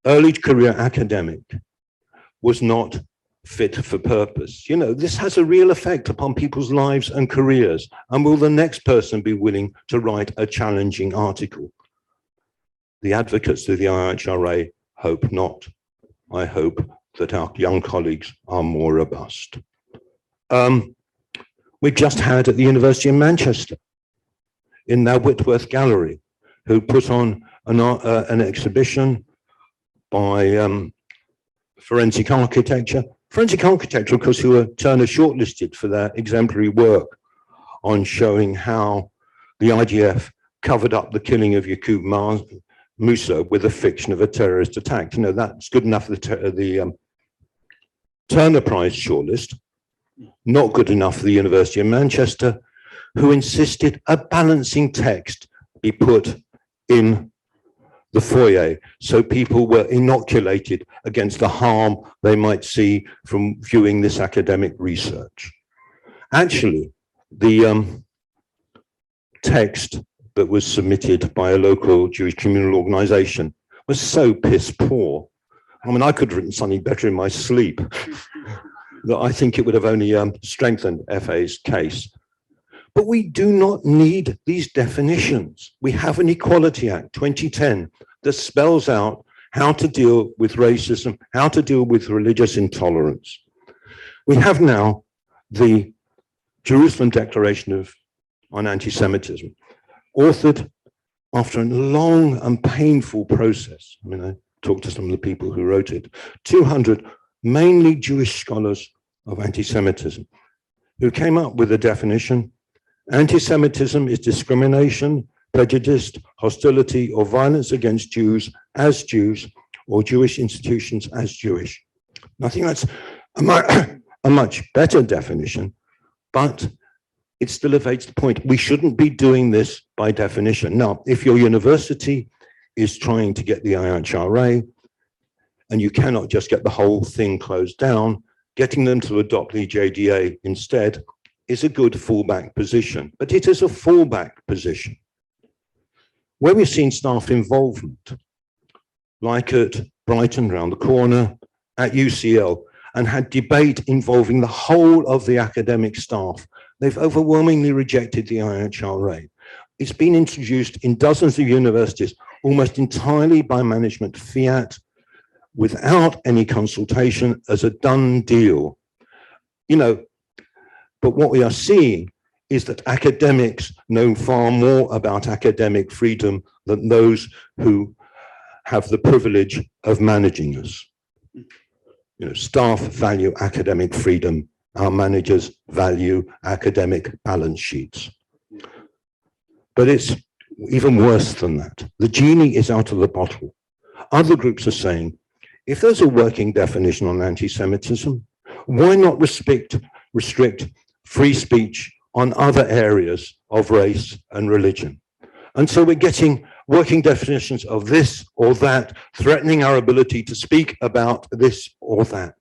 early career academic was not fit for purpose. You know, this has a real effect upon people's lives and careers. And will the next person be willing to write a challenging article? The advocates of the IHRA hope not. I hope that our young colleagues are more robust. We've just had at the University of Manchester, in their Whitworth Gallery, who put on an exhibition by forensic architecture. Forensic architecture, of course, who were Turner shortlisted for their exemplary work on showing how the IDF covered up the killing of Yaqub Musa with the fiction of a terrorist attack. You know, that's good enough for the Turner Prize shortlist, not good enough for the University of Manchester, who insisted a balancing text be put in the foyer so people were inoculated against the harm they might see from viewing this academic research. Actually, the text that was submitted by a local Jewish communal organization was so piss poor. I mean, I could have written something better in my sleep that I think it would have only strengthened FA's case. But we do not need these definitions. We have an Equality Act 2010 that spells out how to deal with racism, how to deal with religious intolerance. We have now the Jerusalem Declaration on Anti-Semitism, authored after a long and painful process. I mean, I talked to some of the people who wrote it. 200 mainly Jewish scholars of anti-Semitism who came up with a definition: anti-Semitism is discrimination, prejudice, hostility, or violence against Jews as Jews or Jewish institutions as Jewish. I think that's a much better definition, but it still evades the point. We shouldn't be doing this by definition. Now, if your university is trying to get the IHRA and you cannot just get the whole thing closed down, getting them to adopt the JDA instead is a good fallback position, but it is a fallback position. Where we've seen staff involvement, like at Brighton around the corner, at UCL, and had debate involving the whole of the academic staff, they've overwhelmingly rejected the IHRA. It's been introduced in dozens of universities, almost entirely by management fiat, without any consultation as a done deal. But what we are seeing is that academics know far more about academic freedom than those who have the privilege of managing us. Staff value academic freedom. Our managers value academic balance sheets. But it's even worse than that. The genie is out of the bottle. Other groups are saying, if there's a working definition on anti-Semitism, why not restrict free speech on other areas of race and religion? And so we're getting working definitions of this or that, threatening our ability to speak about this or that.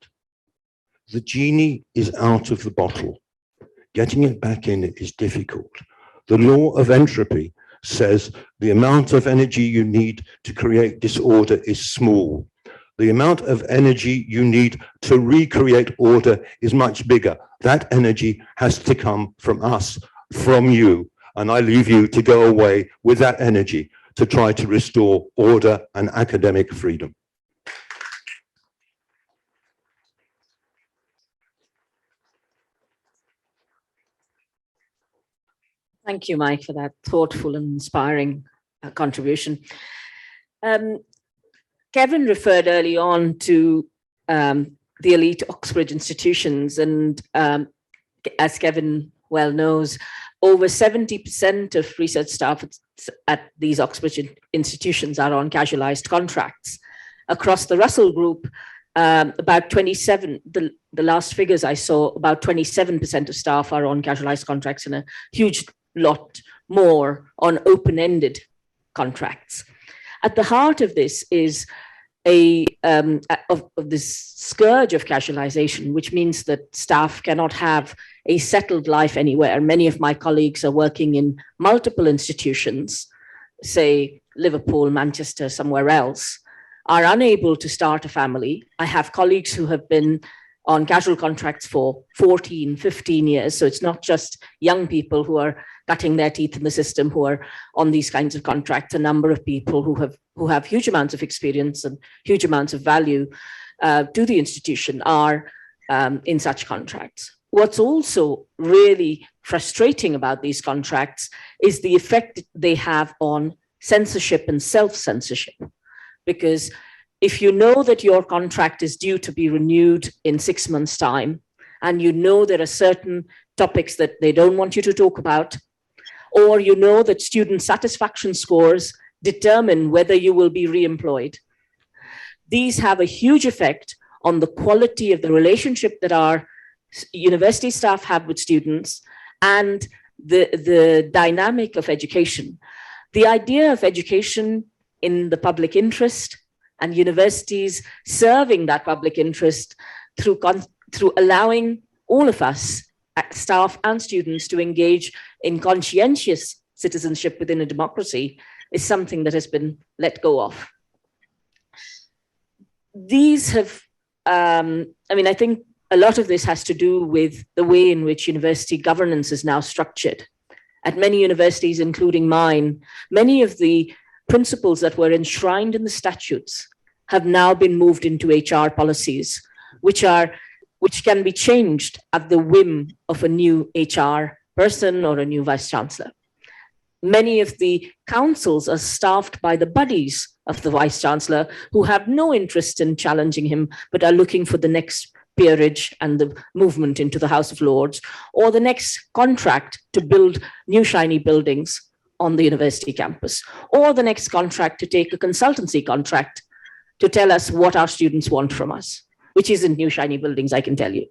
The genie is out of the bottle. Getting it back in is difficult. The law of entropy says the amount of energy you need to create disorder is small. The amount of energy you need to recreate order is much bigger. That energy has to come from us, from you. And I leave you to go away with that energy to try to restore order and academic freedom. Thank you, Mike, for that thoughtful and inspiring contribution. Kevin referred early on to the elite Oxbridge institutions, and as Kevin well knows, over 70% of research staff at these Oxbridge institutions are on casualized contracts. Across the Russell Group, about 27, the last figures I saw, about 27% of staff are on casualized contracts and a huge lot more on open-ended contracts. At the heart of this is of this scourge of casualization, which means that staff cannot have a settled life anywhere. Many of my colleagues are working in multiple institutions, say Liverpool, Manchester, somewhere else, are unable to start a family. I have colleagues who have been on casual contracts for 14, 15 years. So it's not just young people who are cutting their teeth in the system who are on these kinds of contracts. A number of people who have huge amounts of experience and huge amounts of value to the institution are in such contracts. What's also really frustrating about these contracts is the effect they have on censorship and self-censorship. Because if you know that your contract is due to be renewed in 6 months' time, and you know there are certain topics that they don't want you to talk about, or you know that student satisfaction scores determine whether you will be re-employed, these have a huge effect on the quality of the relationship that our university staff have with students and the dynamic of education. The idea of education in the public interest and universities serving that public interest through allowing all of us, staff and students, to engage in conscientious citizenship within a democracy is something that has been let go of. These have, I think a lot of this has to do with the way in which university governance is now structured. At many universities, including mine, many of the principles that were enshrined in the statutes have now been moved into HR policies, which can be changed at the whim of a new HR person or a new vice chancellor. Many of the councils are staffed by the buddies of the vice chancellor who have no interest in challenging him, but are looking for the next peerage and the movement into the House of Lords, or the next contract to build new shiny buildings on the university campus, or the next contract to take a consultancy contract to tell us what our students want from us, which isn't new shiny buildings, I can tell you.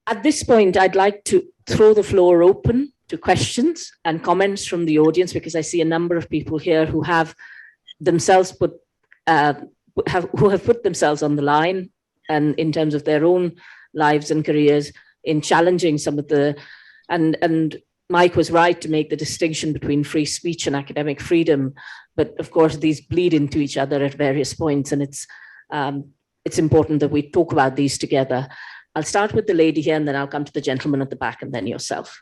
At this point, I'd like to throw the floor open to questions and comments from the audience, because I see a number of people here who have themselves put themselves on the line, and in terms of their own lives and careers in challenging some of the, and Mike was right to make the distinction between free speech and academic freedom, but of course these bleed into each other at various points, and it's important that we talk about these together. I'll start with the lady here, and then I'll come to the gentleman at the back, and then yourself.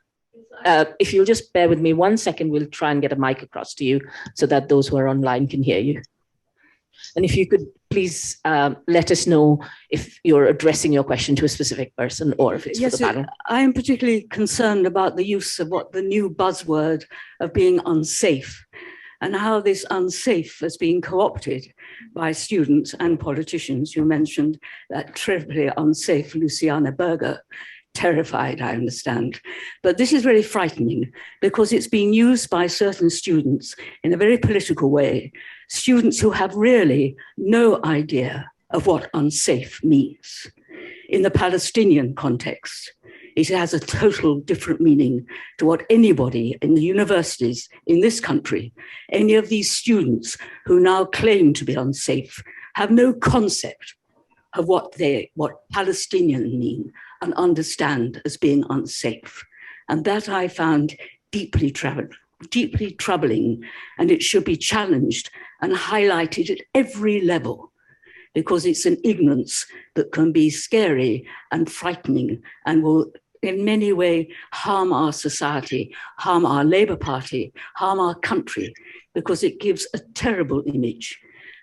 If you'll just bear with me 1 second, we'll try and get a mic across to you so that those who are online can hear you. And if you could please let us know if you're addressing your question to a specific person or if it's for the panel. I am particularly concerned about the use of what the new buzzword of being unsafe, and how this unsafe has been co-opted by students and politicians. You mentioned that terribly unsafe Luciana Berger, terrified, I understand. But this is really frightening because it's being used by certain students in a very political way, students who have really no idea of what unsafe means. In the Palestinian context, it has a total different meaning to what anybody in the universities in this country, any of these students who now claim to be unsafe, have no concept of what Palestinian mean and understand as being unsafe. And that I found deeply troubling, and it should be challenged and highlighted at every level, because it's an ignorance that can be scary and frightening and will in many ways harm our society, harm our Labour Party, harm our country, because it gives a terrible image.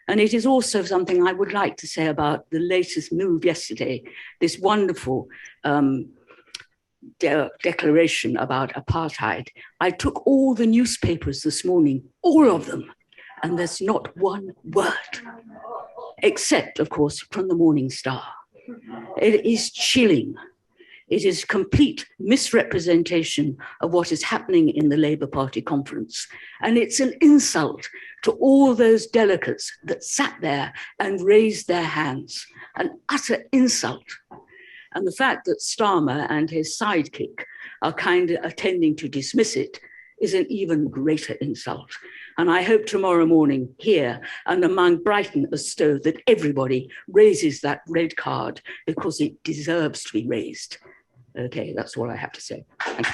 And it is also something I would like to say about the latest move yesterday, this wonderful declaration about apartheid. I took all the newspapers this morning, all of them, and there's not one word, except, of course, from the Morning Star. It is chilling. It is complete misrepresentation of what is happening in the Labour Party conference. And it's an insult to all those delegates that sat there and raised their hands, an utter insult. And the fact that Starmer and his sidekick are kind of attending to dismiss it is an even greater insult. And I hope tomorrow morning here and among Brighton and Stowe that everybody raises that red card because it deserves to be raised. Okay, that's all I have to say. Thank you.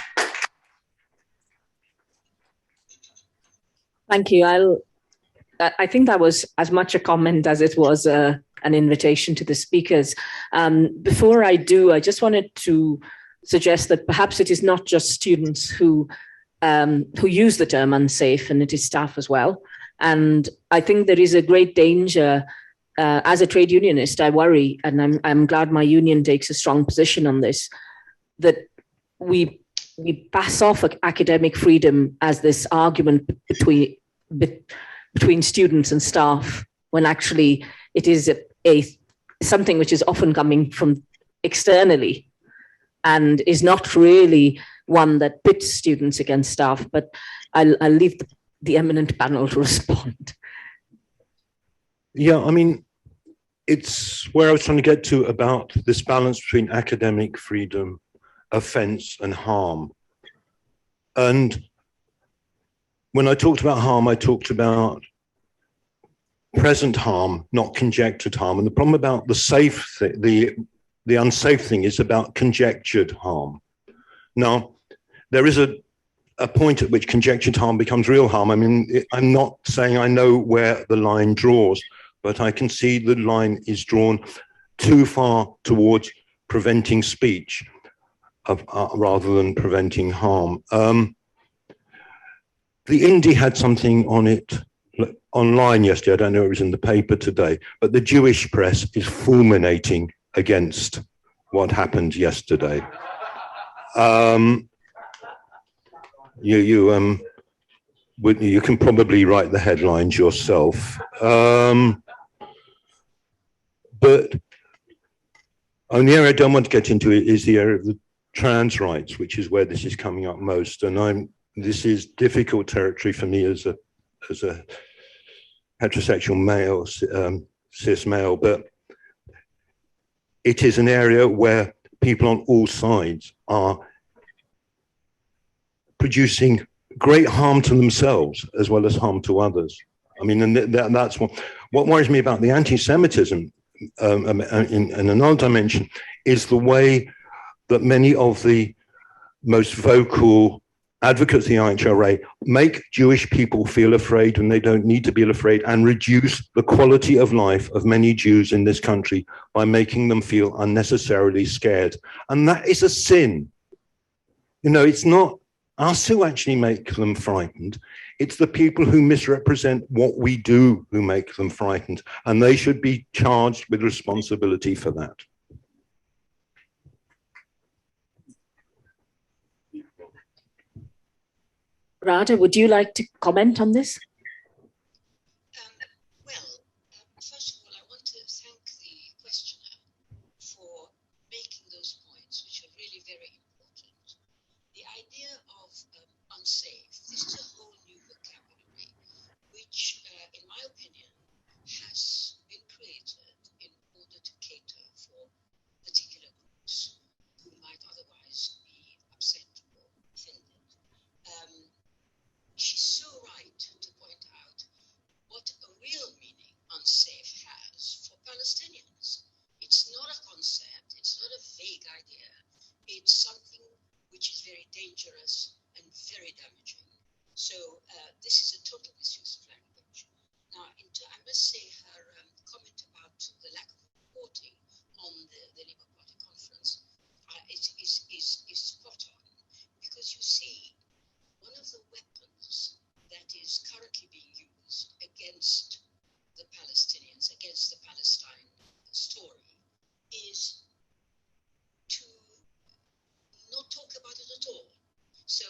Thank you. I think that was as much a comment as it was an invitation to the speakers. Before I do, I just wanted to suggest that perhaps it is not just students who use the term unsafe, and it is staff as well. And I think there is a great danger. As a trade unionist, I worry, and I'm glad my union takes a strong position on this, that we pass off academic freedom as this argument between students and staff, when actually it is something which is often coming from externally and is not really one that pits students against staff. But I'll leave the eminent panel to respond. Yeah, I mean, it's where I was trying to get to about this balance between academic freedom, offence and harm. And when I talked about harm, I talked about present harm, not conjectured harm. And the problem about the unsafe thing is about conjectured harm. Now, there is a point at which conjectured harm becomes real harm. I mean, I'm not saying I know where the line draws, but I can see the line is drawn too far towards preventing speech rather than preventing harm. The Indie had something on it online yesterday. I don't know if it was in the paper today, but the Jewish press is fulminating against what happened yesterday. You can probably write the headlines yourself. But the area I don't want to get into is the area of the trans rights, which is where this is coming up most. And this is difficult territory for me as a heterosexual male, cis male, but it is an area where people on all sides are producing great harm to themselves as well as harm to others. I mean, and that's what worries me about the anti-Semitism in another dimension is the way that many of the most vocal advocates of the IHRA make Jewish people feel afraid when they don't need to be afraid, and reduce the quality of life of many Jews in this country by making them feel unnecessarily scared. And that is a sin. You know, it's not us who actually make them frightened. It's the people who misrepresent what we do who make them frightened, and they should be charged with responsibility for that. Radha, would you like to comment on this? First of all, I want to thank the questioner for making those points, which are really very important. The idea of unsafe, this is a whole new vocabulary, which, in my opinion, has been created in order to cater for particular groups who might otherwise be upset or offended. She's so right to point out what a real meaning unsafe has for Palestinians. It's not a concept, it's not a vague idea, it's something which is very dangerous and very damaging. So this is a total misuse of language. Now, I must say her comment about the lack of reporting on the Labour Party conference is spot on, because you see, one of the weapons that is currently being used against the Palestinians, against the Palestine story, is to not talk about it at all. So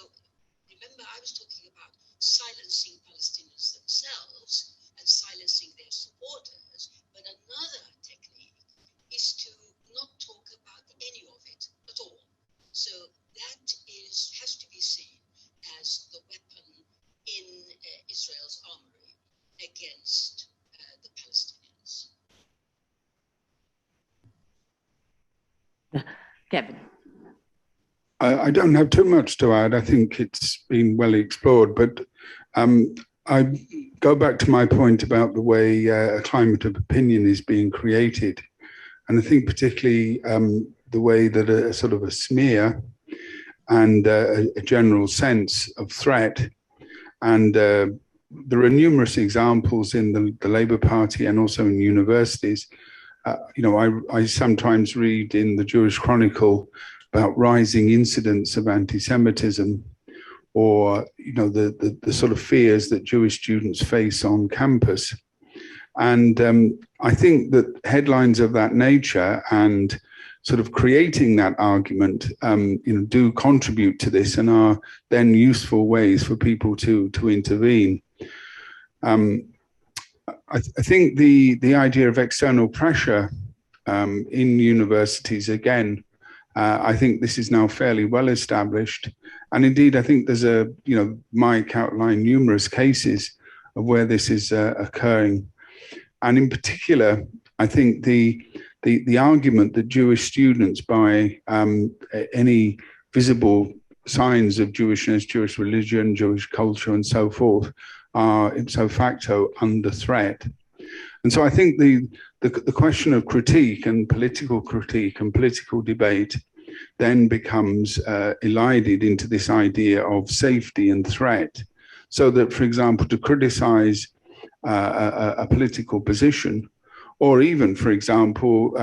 remember, I was talking about silencing Palestinians themselves and silencing their supporters, but another technique is to not talk about any of it at all. So that has to be seen as the weapon in Israel's armory against the Palestinians. Kevin. I don't have too much to add. I think it's been well explored, but I go back to my point about the way a climate of opinion is being created. And I think particularly the way that a sort of a smear and a general sense of threat. And there are numerous examples in the Labour Party and also in universities. I sometimes read in the Jewish Chronicle about rising incidents of anti-Semitism, or the sort of fears that Jewish students face on campus. And I think that headlines of that nature and sort of creating that argument, do contribute to this and are then useful ways for people to intervene. I think the idea of external pressure in universities, again, I think this is now fairly well established. And indeed, I think there's Mike outlined numerous cases of where this is occurring. And in particular, I think the argument that Jewish students, by any visible signs of Jewishness, Jewish religion, Jewish culture, and so forth, are ipso facto under threat. And so I think the question of critique and political debate then becomes elided into this idea of safety and threat. So that, for example, to criticize a political position, or even, for example,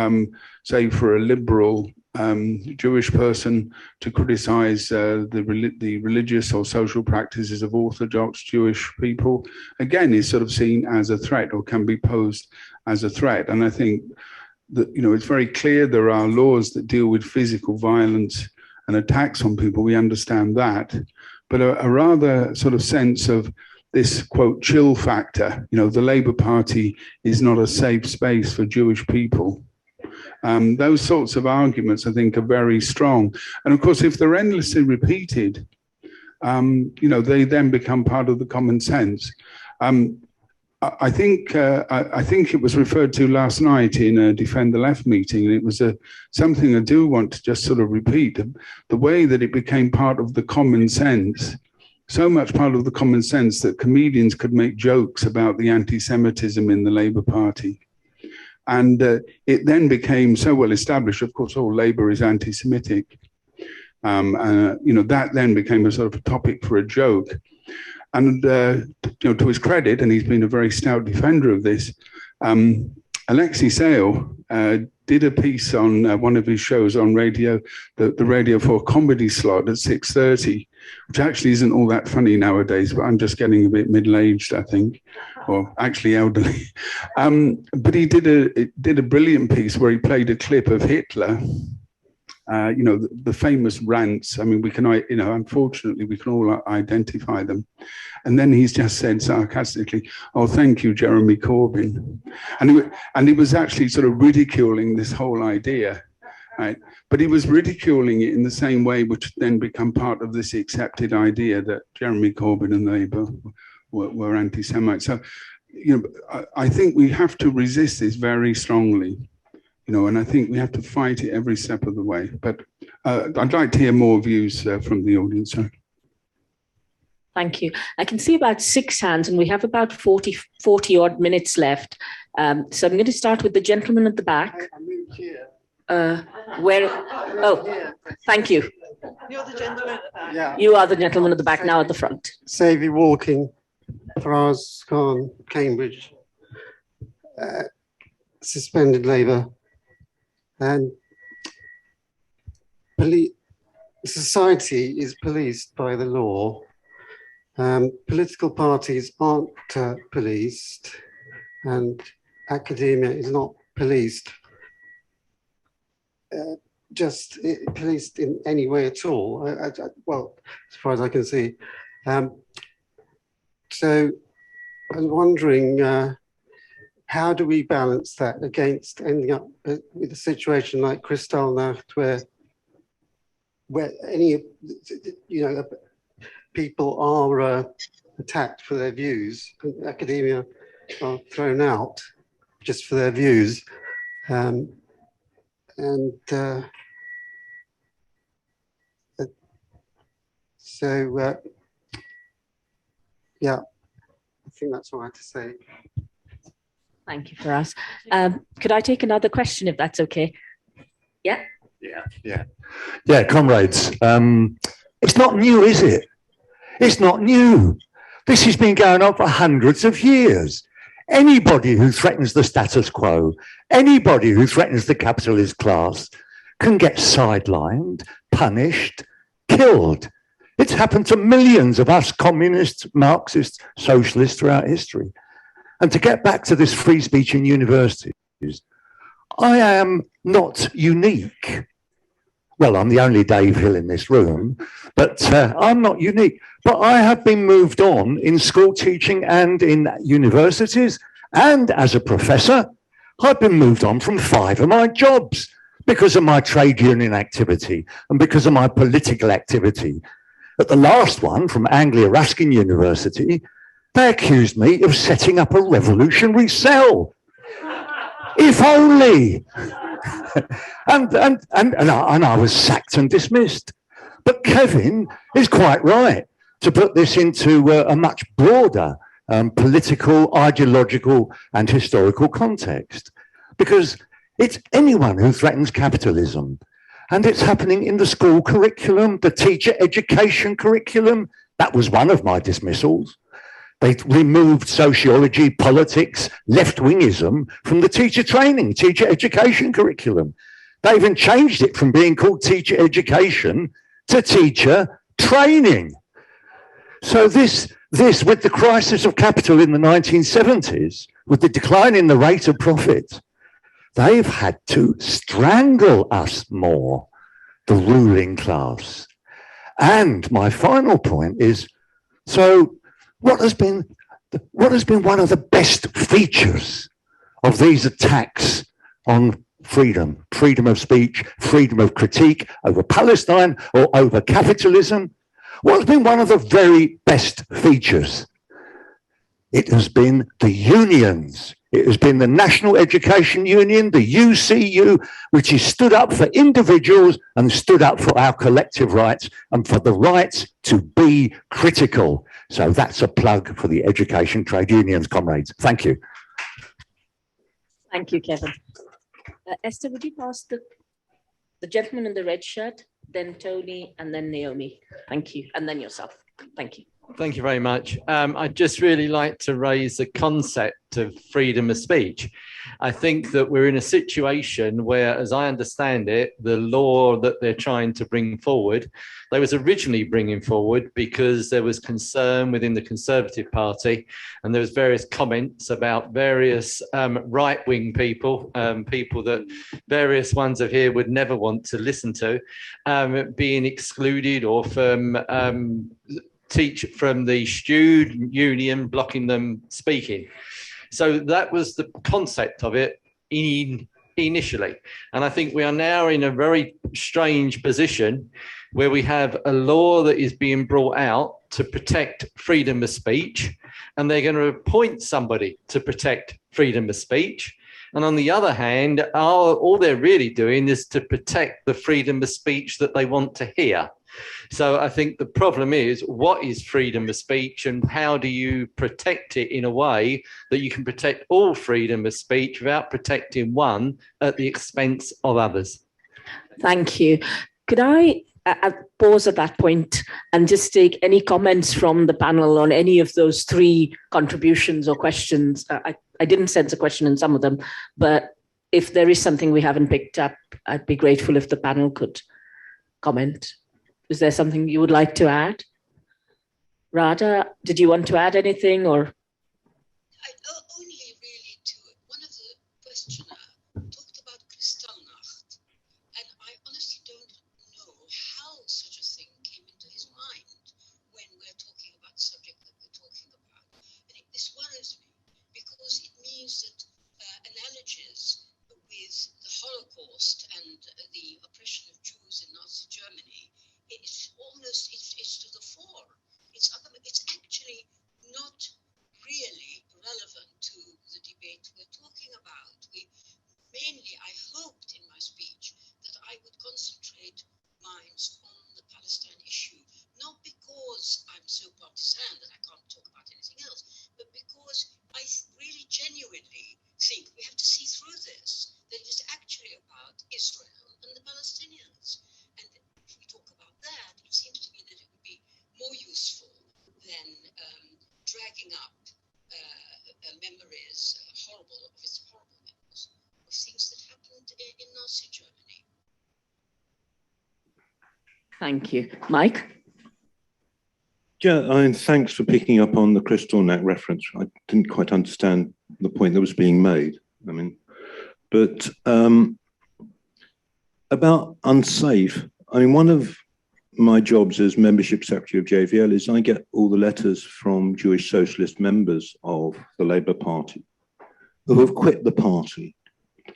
say for a liberal Jewish person to criticize the religious or social practices of Orthodox Jewish people, again, is sort of seen as a threat, or can be posed as a threat. And I think that, it's very clear there are laws that deal with physical violence and attacks on people. We understand that. But a rather sort of sense of this, quote, chill factor, the Labour Party is not a safe space for Jewish people. Those sorts of arguments, I think, are very strong. And of course, if they're endlessly repeated, they then become part of the common sense. I think it was referred to last night in a Defend the Left meeting, and it was something I do want to just sort of repeat, the way that it became part of the common sense, so much part of the common sense that comedians could make jokes about the anti-Semitism in the Labour Party. And it then became so well established, of course, all Labour is anti-Semitic. That then became a sort of a topic for a joke. And to his credit, and he's been a very stout defender of this, Alexei Sayle did a piece on one of his shows on radio, the Radio 4 comedy slot at 6:30, which actually isn't all that funny nowadays, but I'm just getting a bit middle-aged, I think, or actually elderly. But he did a brilliant piece where he played a clip of Hitler, you know, the famous rants. I mean, we can, you know, unfortunately, we can all identify them. And then he's just said sarcastically, "Oh, thank you, Jeremy Corbyn." And he was actually sort of ridiculing this whole idea, right? But he was ridiculing it in the same way, which then become part of this accepted idea that Jeremy Corbyn and Labour were anti-Semites. So, you know, I think we have to resist this very strongly, you know, and I think we have to fight it every step of the way. But I'd like to hear more views from the audience. Thank you. I can see about 6 hands and we have about 40 odd minutes left. So I'm going to start with the gentleman at the back. Thank you. You're the gentleman. Yeah. You are the gentleman at the back, now at the front. Savvy Walking, Faraz Khan, Cambridge. Suspended Labour. And society is policed by the law. Political parties aren't policed, and academia is not policed, policed in any way at all. Well, as far as I can see. So I was wondering, how do we balance that against ending up with a situation like Kristallnacht, where any, you know, people are attacked for their views, and academia are thrown out just for their views. Yeah, I think that's all I have to say. Thank you, Faraz. Could I take another question if that's okay? Yeah? Yeah, comrades. It's not new, is it? It's not new. This has been going on for hundreds of years. Anybody who threatens the status quo, anybody who threatens the capitalist class can get sidelined, punished, killed. It's happened to millions of us communists, Marxists, socialists throughout history. And to get back to this free speech in universities, I am not unique. Well, I'm the only Dave Hill in this room, but I'm not unique. But I have been moved on in school teaching and in universities, and as a professor, I've been moved on from 5 of my jobs because of my trade union activity and because of my political activity. At the last one, from Anglia Ruskin University, they accused me of setting up a revolutionary cell. If only. and I was sacked and dismissed. But Kevin is quite right to put this into a much broader political, ideological and historical context, because it's anyone who threatens capitalism. And it's happening in the school curriculum, the teacher education curriculum. That was one of my dismissals. They removed sociology, politics, left-wingism from the teacher training, teacher education curriculum. They even changed it from being called teacher education to teacher training. So this with the crisis of capital in the 1970s, with the decline in the rate of profit, they've had to strangle us more, the ruling class. And my final point is, so what has been one of the best features of these attacks on freedom of speech, freedom of critique over Palestine or over capitalism? What has been one of the very best features? It has been the unions. It has been the National Education Union, the UCU, which has stood up for individuals and stood up for our collective rights and for the rights to be critical. So that's a plug for the education trade unions, comrades. Thank you. Thank you, Kevin. Esther, would you pass the gentleman in the red shirt, then Tony, and then Naomi? Thank you. And then yourself. Thank you. Thank you very much. I'd just really like to raise the concept of freedom of speech. I think that we're in a situation where, as I understand it, the law that they're trying to bring forward, they was originally bringing forward because there was concern within the Conservative Party, and there was various comments about various right-wing people, people that various ones of here would never want to listen to, being excluded, or from from the student union blocking them speaking. So that was the concept of it initially. And I think we are now in a very strange position where we have a law that is being brought out to protect freedom of speech, and they're going to appoint somebody to protect freedom of speech. And on the other hand, all they're really doing is to protect the freedom of speech that they want to hear. So I think the problem is, what is freedom of speech, and how do you protect it in a way that you can protect all freedom of speech without protecting one at the expense of others? Thank you. Could I pause at that point and just take any comments from the panel on any of those three contributions or questions? I didn't sense a question in some of them, but if there is something we haven't picked up, I'd be grateful if the panel could comment. Is there something you would like to add? Radha, did you want to add anything, or? Only really to one of the questioner talked about Kristallnacht, and I honestly don't know how such a thing came into his mind when we're talking about the subject that we're talking about. And this worries me because it means that analogies with the Holocaust and the oppression of Jews in Nazi Germany, it's almost, it's to the fore. It's actually not really relevant to the debate we're talking about. Mainly, I hoped in my speech that I would concentrate minds on the Palestine issue, not because I'm so partisan that I can't talk about anything else, but because I really genuinely think we have to see through this, that it is actually about Israel and the Palestinians. And if we talk about that, it seems to me that it would be more useful than dragging up memories, horrible memories of things that happened in Nazi Germany. Thank you. Mike? Yeah, and thanks for picking up on the Kristallnacht reference. I didn't quite understand the point that was being made. I mean, but about unsafe, I mean, one of my jobs as membership secretary of JVL is I get all the letters from Jewish socialist members of the Labour Party who have quit the party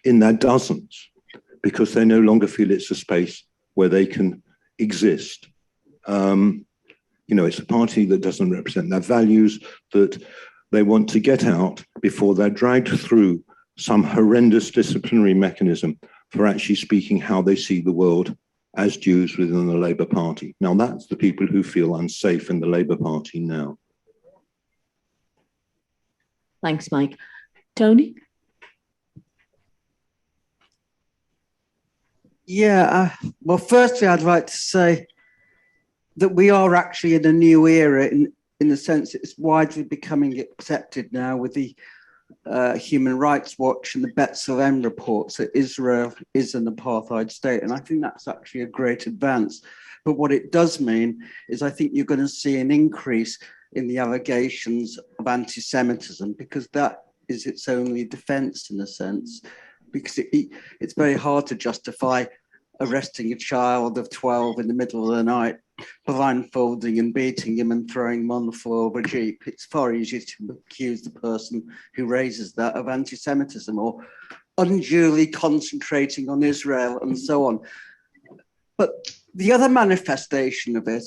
in their dozens because they no longer feel it's a space where they can exist. You know, it's a party that doesn't represent their values, that they want to get out before they're dragged through some horrendous disciplinary mechanism for actually speaking how they see the world as Jews within the Labour Party. Now, that's the people who feel unsafe in the Labour Party now. Thanks, Mike. Tony? Yeah, well, firstly, I'd like to say that we are actually in a new era in the sense it's widely becoming accepted now with the Human Rights Watch and the B'Tselem reports that Israel is an apartheid state. And I think that's actually a great advance. But what it does mean is I think you're going to see an increase in the allegations of anti-Semitism, because that is its only defense in a sense, because it's very hard to justify arresting a child of 12 in the middle of the night, blindfolding and beating him and throwing him on the floor of a jeep. It's far easier to accuse the person who raises that of anti-Semitism or unduly concentrating on Israel and so on. But the other manifestation of it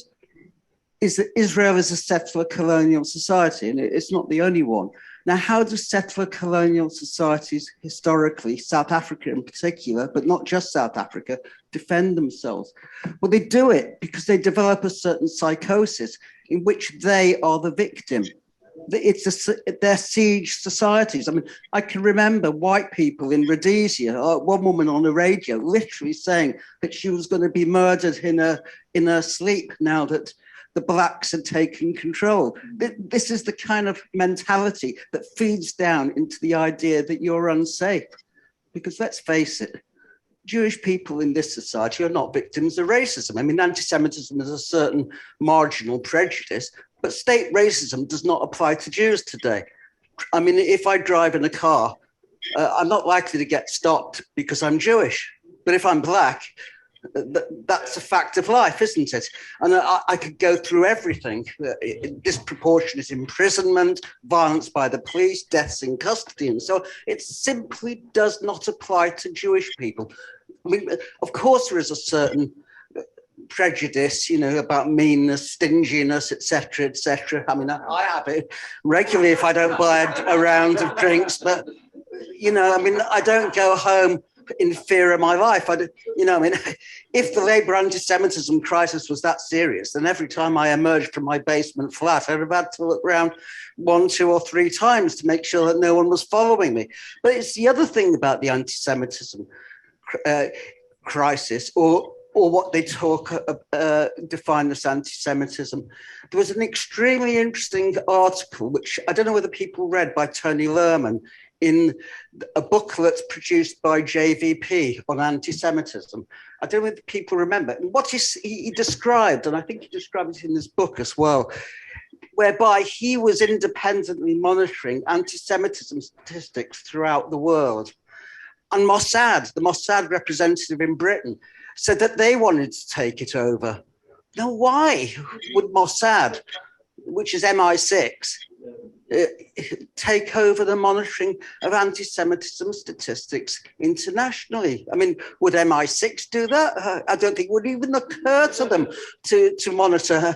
is that Israel is a settler colonial society, and it's not the only one. Now, how do settler colonial societies historically, South Africa in particular, but not just South Africa, defend themselves? Well, they do it because they develop a certain psychosis in which they are the victim. They're siege societies. I mean, I can remember white people in Rhodesia, one woman on the radio literally saying that she was going to be murdered in her sleep now that the blacks had taken control. This is the kind of mentality that feeds down into the idea that you're unsafe. Because let's face it, Jewish people in this society are not victims of racism. I mean, anti-Semitism is a certain marginal prejudice, but state racism does not apply to Jews today. I mean, if I drive in a car, I'm not likely to get stopped because I'm Jewish. But if I'm black, that's a fact of life, isn't it? And I could go through everything. Disproportionate imprisonment, violence by the police, deaths in custody, and so on. It simply does not apply to Jewish people. I mean, of course, there is a certain prejudice, you know, about meanness, stinginess, etc., etc. I mean, I have it regularly if I don't buy a round of drinks, but, you know, I mean, I don't go home in fear of my life. You know, I mean, if the Labour anti-Semitism crisis was that serious, then every time I emerged from my basement flat, I'd have had to look around 1, 2, or 3 times to make sure that no one was following me. But it's the other thing about the anti-Semitism crisis, or what they define as anti-Semitism. There was an extremely interesting article, which I don't know whether people read, by Tony Lerman, in a booklet produced by JVP on anti-Semitism. I don't know if people remember. And what he described, and I think he described it in his book as well, whereby he was independently monitoring anti-Semitism statistics throughout the world. And Mossad, the Mossad representative in Britain, said that they wanted to take it over. Now, why would Mossad, which is MI6, take over the monitoring of anti-Semitism statistics internationally? I mean, would MI6 do that? I don't think it would even occur to them to monitor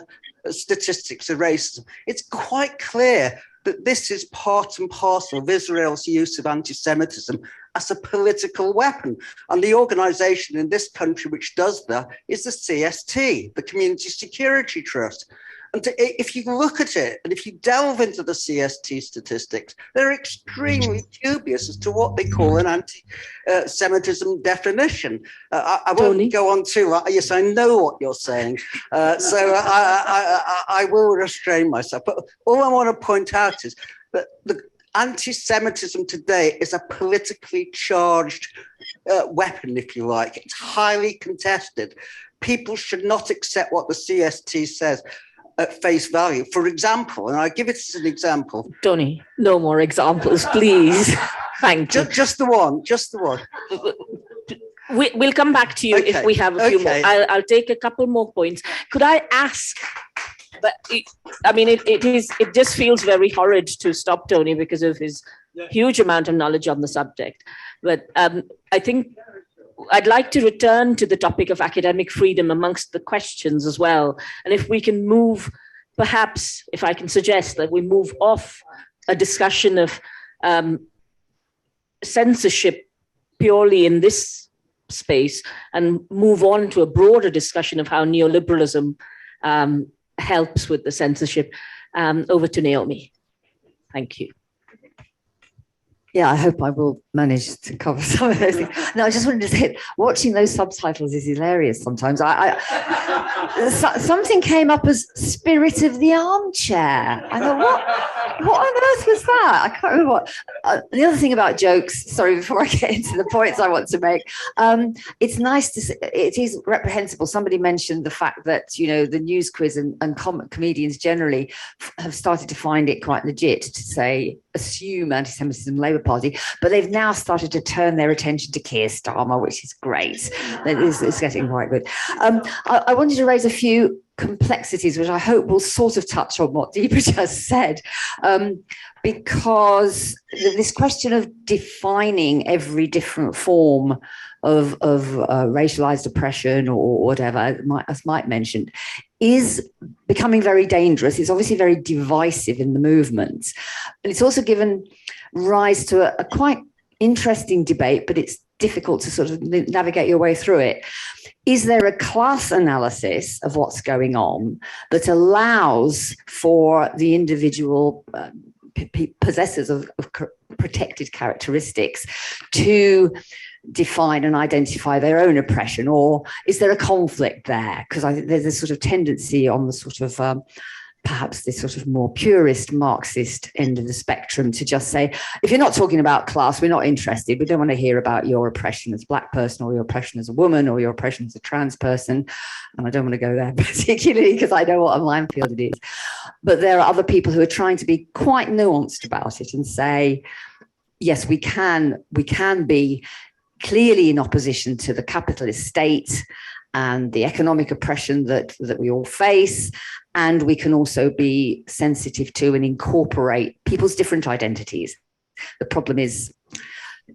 statistics of racism. It's quite clear that this is part and parcel of Israel's use of anti-Semitism as a political weapon. And the organization in this country which does that is the CST, the Community Security Trust. And if you look at it, and if you delve into the CST statistics, they're extremely dubious as to what they call an anti-Semitism definition. I won't go on too long. Yes, I know what you're saying. So I will restrain myself. But all I want to point out is that the anti-Semitism today is a politically charged weapon, if you like. It's highly contested. People should not accept what the CST says at face value. For example, and I give it as an example. Tony, no more examples, please. Thank you. Just the one. We'll come back to you if we have a few more. I'll take a couple more points. Could I ask? But it just feels very horrid to stop Tony because of his huge amount of knowledge on the subject. But I think I'd like to return to the topic of academic freedom amongst the questions as well. And if we can move, perhaps, if I can suggest that we move off a discussion of censorship purely in this space and move on to a broader discussion of how neoliberalism helps with the censorship. Over to Naomi. Thank you. Yeah, I hope I will manage to cover some of those things. No, I just wanted to say, watching those subtitles is hilarious sometimes. Something came up as spirit of the armchair. I thought, what on earth was that? I can't remember what. The other thing about jokes, sorry, before I get into the points I want to make, it's nice to see, it is reprehensible. Somebody mentioned the fact that, you know, the news quiz and comedians generally have started to find it quite legit to say, assume anti-Semitism, Labour Party, but they've now started to turn their attention to Keir Starmer, which is great. It's getting quite good. I wanted to raise a few complexities, which I hope will sort of touch on what Deepa just said, because this question of defining every different form of racialized oppression or whatever, as Mike mentioned, is becoming very dangerous. It's obviously very divisive in the movement. And it's also given rise to a quite interesting debate, but it's difficult to sort of navigate your way through it. Is there a class analysis of what's going on that allows for the individual possessors of protected characteristics to define and identify their own oppression, or is there a conflict there? Because I think there's a sort of tendency on the sort of perhaps this sort of more purist Marxist end of the spectrum to just say, if you're not talking about class, we're not interested. We don't want to hear about your oppression as a black person, or your oppression as a woman, or your oppression as a trans person. And I don't want to go there particularly because I know what a minefield it is. But there are other people who are trying to be quite nuanced about it and say, yes, we can be clearly in opposition to the capitalist state and the economic oppression that we all face. And we can also be sensitive to and incorporate people's different identities. The problem is,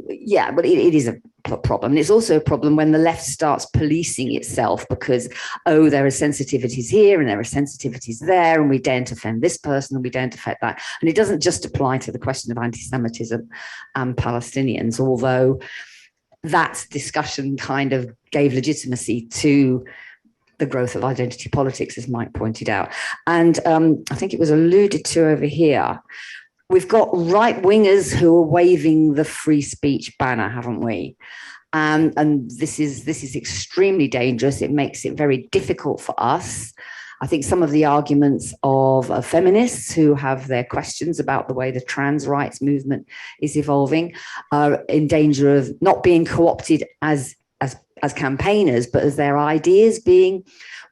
yeah, but it is a problem. And it's also a problem when the left starts policing itself because, oh, there are sensitivities here and there are sensitivities there, and we daren't offend this person and we daren't offend that. And it doesn't just apply to the question of anti-Semitism and Palestinians, although that discussion kind of gave legitimacy to the growth of identity politics, as Mike pointed out. And I think it was alluded to over here. We've got right-wingers who are waving the free speech banner, haven't we? And this is extremely dangerous. It makes it very difficult for us. I think some of the arguments of feminists who have their questions about the way the trans rights movement is evolving are in danger of not being co-opted as campaigners, but as their ideas being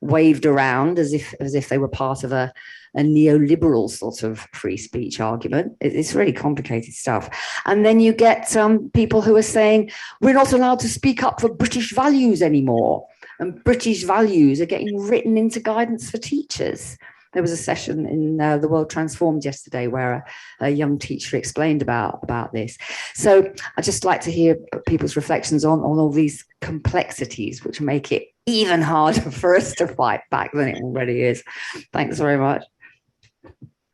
waved around as if they were part of a neoliberal sort of free speech argument. It's really complicated stuff. And then you get some people who are saying, we're not allowed to speak up for British values anymore. And British values are getting written into guidance for teachers. There was a session in The World Transformed yesterday where a young teacher explained about this. So I'd just like to hear people's reflections on all these complexities, which make it even harder for us to fight back than it already is. Thanks very much.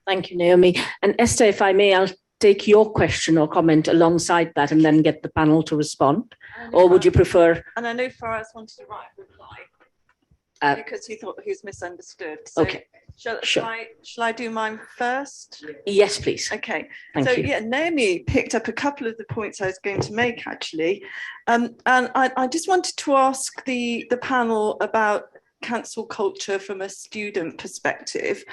Thank you, Naomi. And Esther, if I may, I'll take your question or comment alongside that and then get the panel to respond. Or would you prefer? And I know Faraz wanted to write a reply because he thought he was misunderstood. So okay. Shall I do mine first? Yes, please. Okay. Thank you. Yeah, Naomi picked up a couple of the points I was going to make, actually. And I just wanted to ask the panel about cancel culture from a student perspective,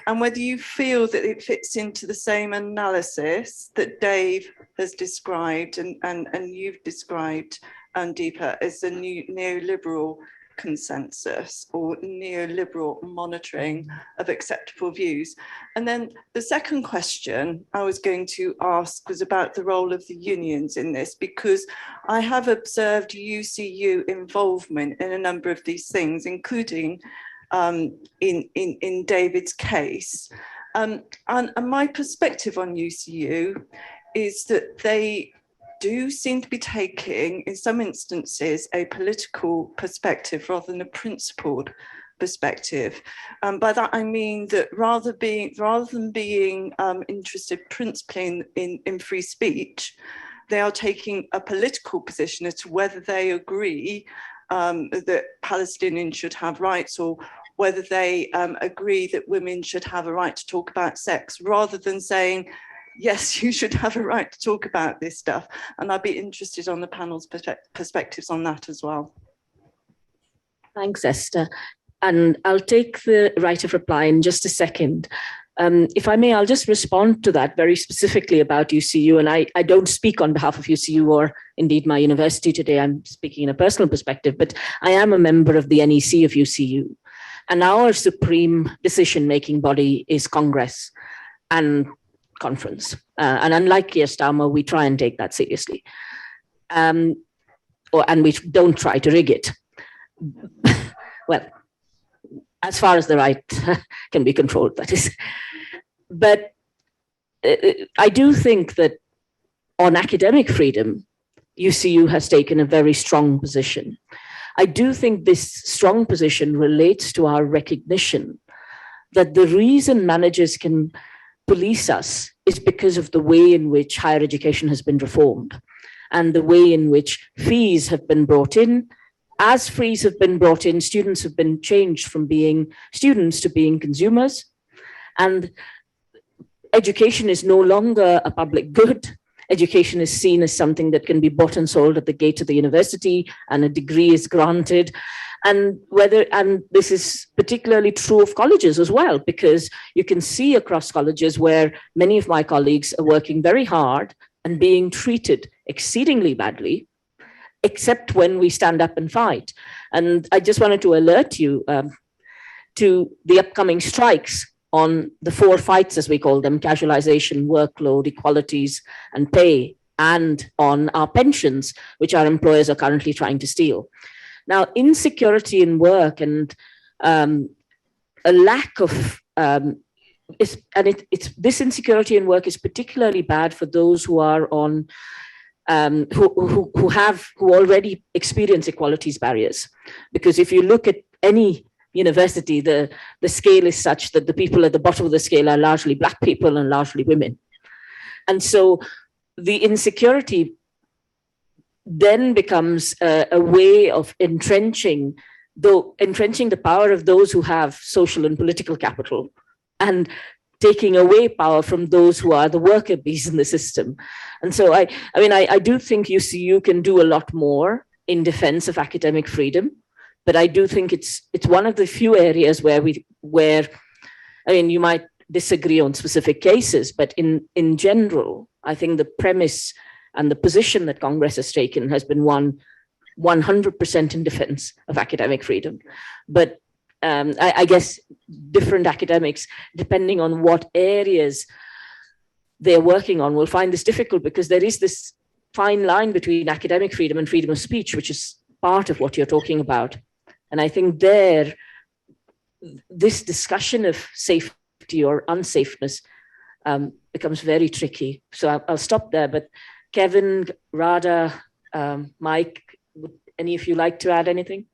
and whether you feel that it fits into the same analysis that Dave has described and you've described, Deepa, as the new neoliberal consensus or neoliberal monitoring of acceptable views. And then the second question I was going to ask was about the role of the unions in this, because I have observed UCU involvement in a number of these things, including in David's case. And my perspective on UCU is that they do seem to be taking, in some instances, a political perspective rather than a principled perspective. By that I mean that rather than being interested principally in free speech, they are taking a political position as to whether they agree that Palestinians should have rights, or whether they agree that women should have a right to talk about sex, rather than saying, yes, you should have a right to talk about this stuff. And I'd be interested on the panel's perspectives on that as well. Thanks, Esther. And I'll take the right of reply in just a second. If I may, I'll just respond to that very specifically about UCU. And I don't speak on behalf of UCU or indeed my university today. I'm speaking in a personal perspective, but I am a member of the NEC of UCU. And our supreme decision-making body is Congress and conference. And unlike Keir Starmer, we try and take that seriously. And we don't try to rig it. Well, as far as the right can be controlled, that is. But I do think that on academic freedom, UCU has taken a very strong position. I do think this strong position relates to our recognition that the reason managers can police us is because of the way in which higher education has been reformed and the way in which fees have been brought in. As fees have been brought in, students have been changed from being students to being consumers. And education is no longer a public good. education is seen as something that can be bought and sold at the gate of the university, and a degree is granted. And this is particularly true of colleges as well, because you can see across colleges where many of my colleagues are working very hard and being treated exceedingly badly, except when we stand up and fight. And I just wanted to alert you to the upcoming strikes on the 4 fights, as we call them: casualization, workload, equalities, and pay, and on our pensions, which our employers are currently trying to steal. Now, insecurity in work and a lack of this insecurity in work is particularly bad for those who are on who already experience equalities barriers, because if you look at any university, the scale is such that the people at the bottom of the scale are largely Black people and largely women, and so the insecurity then becomes a way of entrenching the power of those who have social and political capital, and taking away power from those who are the worker bees in the system. And so I do think UCU can do a lot more in defense of academic freedom, but I do think it's one of the few areas where you might disagree on specific cases, but in general, I think the premise and the position that Congress has taken has been 100% in defense of academic freedom. But I guess different academics, depending on what areas they're working on, will find this difficult, because there is this fine line between academic freedom and freedom of speech, which is part of what you're talking about. And I think this discussion of safety or unsafeness becomes very tricky. So I'll stop there, but Kevin, Radha, Mike, would any of you like to add anything?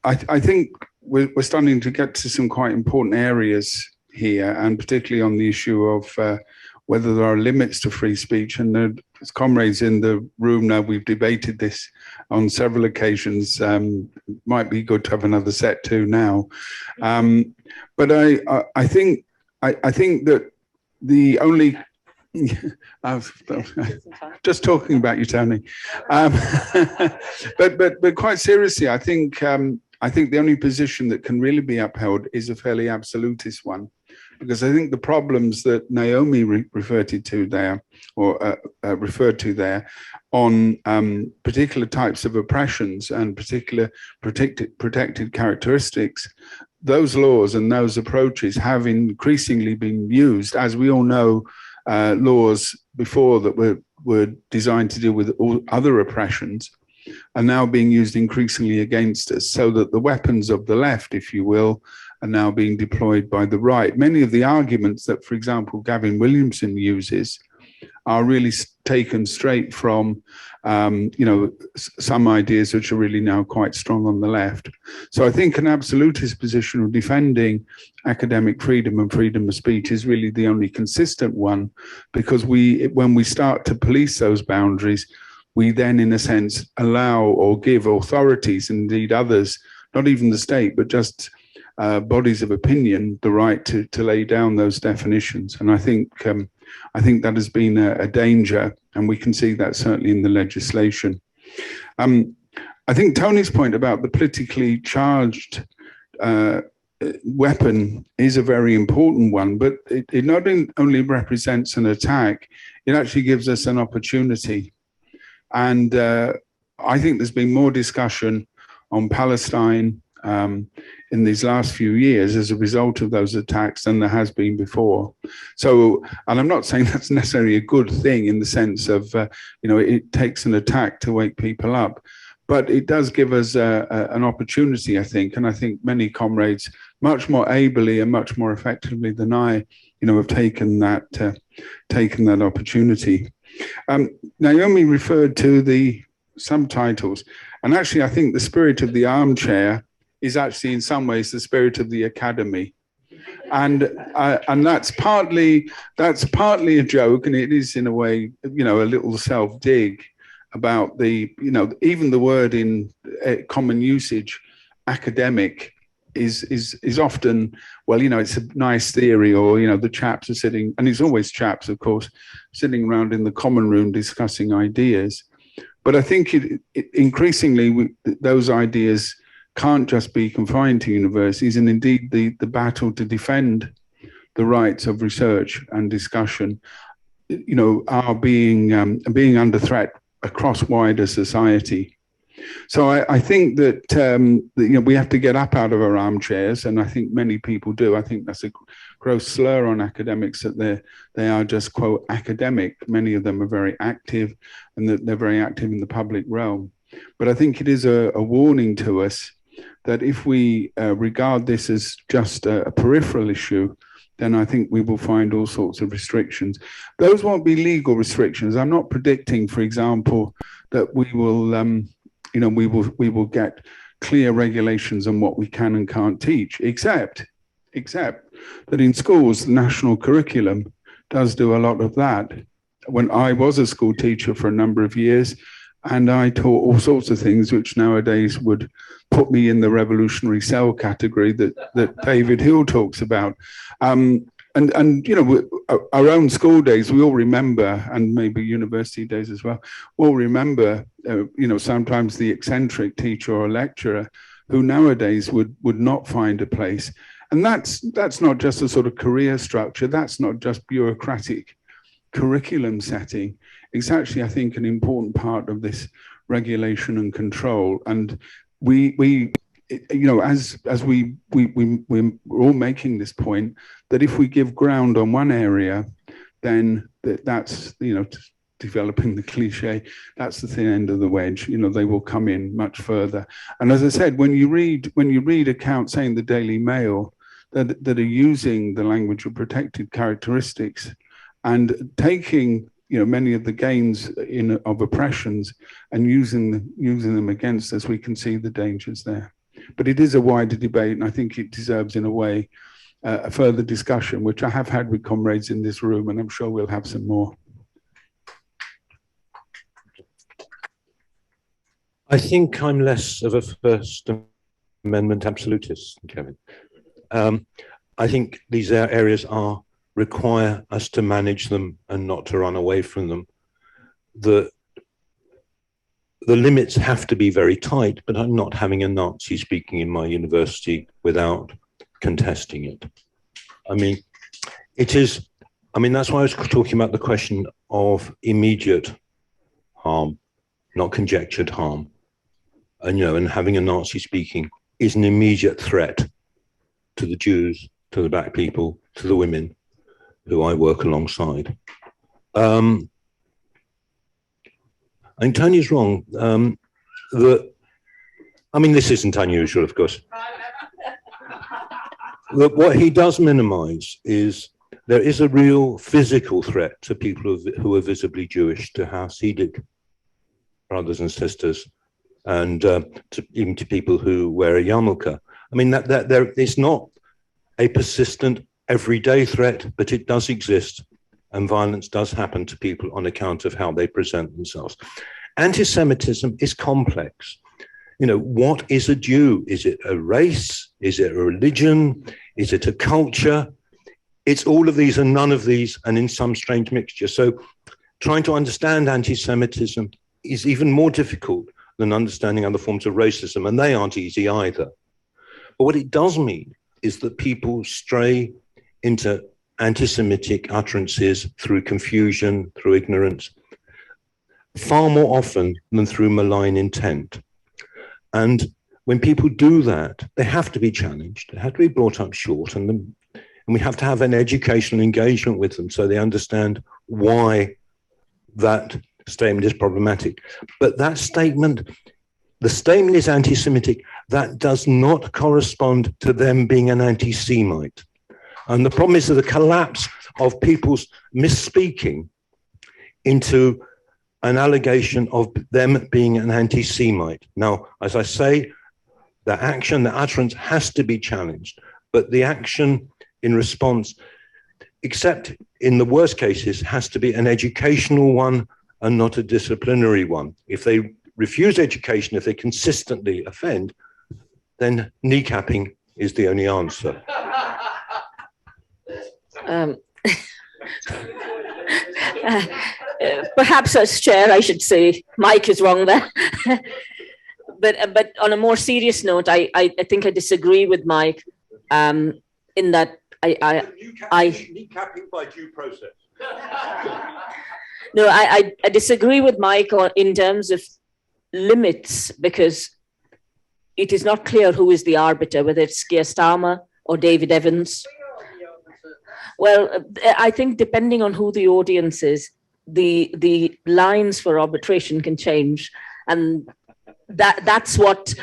I think we're starting to get to some quite important areas here, and particularly on the issue of whether there are limits to free speech. And as comrades in the room now, we've debated this on several occasions. Might be good to have another set too now. But I think that the only just talking about you, Tony. But quite seriously, I think the only position that can really be upheld is a fairly absolutist one, because I think the problems that Naomi referred to there on particular types of oppressions and particular protected characteristics, those laws and those approaches have increasingly been used, as we all know. Laws before that were designed to deal with all other oppressions are now being used increasingly against us, so that the weapons of the left, if you will, are now being deployed by the right. Many of the arguments that, for example, Gavin Williamson uses are really taken straight from some ideas which are really now quite strong on the left. So I think an absolutist position of defending academic freedom and freedom of speech is really the only consistent one, because when we start to police those boundaries, we then, in a sense, allow or give authorities, indeed others, not even the state, but just bodies of opinion, the right to lay down those definitions. And I think that has been a danger, and we can see that certainly in the legislation. I think Tony's point about the politically charged weapon is a very important one, but it not only represents an attack, it actually gives us an opportunity. And I think there's been more discussion on Palestine in these last few years as a result of those attacks than there has been before. So, and I'm not saying that's necessarily a good thing in the sense of, it takes an attack to wake people up, but it does give us an opportunity, I think. And I think many comrades, much more ably and much more effectively than I, have taken that opportunity. Naomi referred to the subtitles, and actually I think the spirit of the armchair is actually in some ways the spirit of the academy, and that's partly a joke, and it is in a way a little self-dig about the even the word in common usage, academic, is often, well, it's a nice theory, or the chaps are sitting, and it's always chaps, of course, sitting around in the common room discussing ideas. But I think increasingly those ideas can't just be confined to universities, and indeed the battle to defend the rights of research and discussion, are being under threat across wider society. So I think that we have to get up out of our armchairs, and I think many people do. I think that's a gross slur on academics, that they are just, quote, academic. Many of them are very active, and that they're very active in the public realm. But I think it is a warning to us that if we regard this as just a peripheral issue, then I think we will find all sorts of restrictions. Those won't be legal restrictions. I'm not predicting, for example, that we will we will get clear regulations on what we can and can't teach, except that in schools, the national curriculum does do a lot of that. When I was a school teacher for a number of years, and I taught all sorts of things which nowadays would put me in the revolutionary cell category that David Hill talks about. Our own school days, we all remember, and maybe university days as well, we'll remember, sometimes the eccentric teacher or lecturer who nowadays would not find a place. And that's not just a sort of career structure, that's not just bureaucratic curriculum setting. It's actually, I think, an important part of this regulation and control. And we're all making this point that if we give ground on one area, then that's, developing the cliche, that's the thin end of the wedge. They will come in much further. And as I said, when you read accounts, say in the Daily Mail, that are using the language of protected characteristics and taking many of the gains of oppressions and using them against us, we can see the dangers there. But it is a wider debate, and I think it deserves, in a way, a further discussion, which I have had with comrades in this room, and I'm sure we'll have some more. I think I'm less of a First Amendment absolutist, Kevin. I think these areas require us to manage them and not to run away from them. The limits have to be very tight, but I'm not having a Nazi speaking in my university without contesting it. That's why I was talking about the question of immediate harm, not conjectured harm. And having a Nazi speaking is an immediate threat to the Jews, to the black people, to the women who I work alongside. I think Tony's wrong. This isn't unusual, of course. What he does minimize is there is a real physical threat to people who are visibly Jewish, to Hasidic brothers and sisters, and even to people who wear a yarmulke. It's not a persistent everyday threat, but it does exist, and violence does happen to people on account of how they present themselves. Anti-Semitism is complex. What is a Jew? Is it a race? Is it a religion? Is it a culture? It's all of these and none of these, and in some strange mixture. So trying to understand anti-Semitism is even more difficult than understanding other forms of racism, and they aren't easy either. But what it does mean is that people stray into anti-Semitic utterances through confusion, through ignorance, far more often than through malign intent. And when people do that, they have to be challenged, they have to be brought up short, and we have to have an educational engagement with them so they understand why that statement is problematic. But that statement, the statement is anti-Semitic, that does not correspond to them being an anti-Semite. And the problem is that the collapse of people's misspeaking into an allegation of them being an anti-Semite. Now, as I say, the action, the utterance has to be challenged, but the action in response, except in the worst cases, has to be an educational one and not a disciplinary one. If they refuse education, if they consistently offend, then kneecapping is the only answer. Perhaps as chair, I should say Mike is wrong there. But on a more serious note, I think I disagree with Mike in that Kneecapping by due process. No, I disagree with Mike in terms of limits, because it is not clear who is the arbiter, whether it's Keir Starmer or David Evans. Well, I think depending on who the audience is, the lines for arbitration can change, and that's what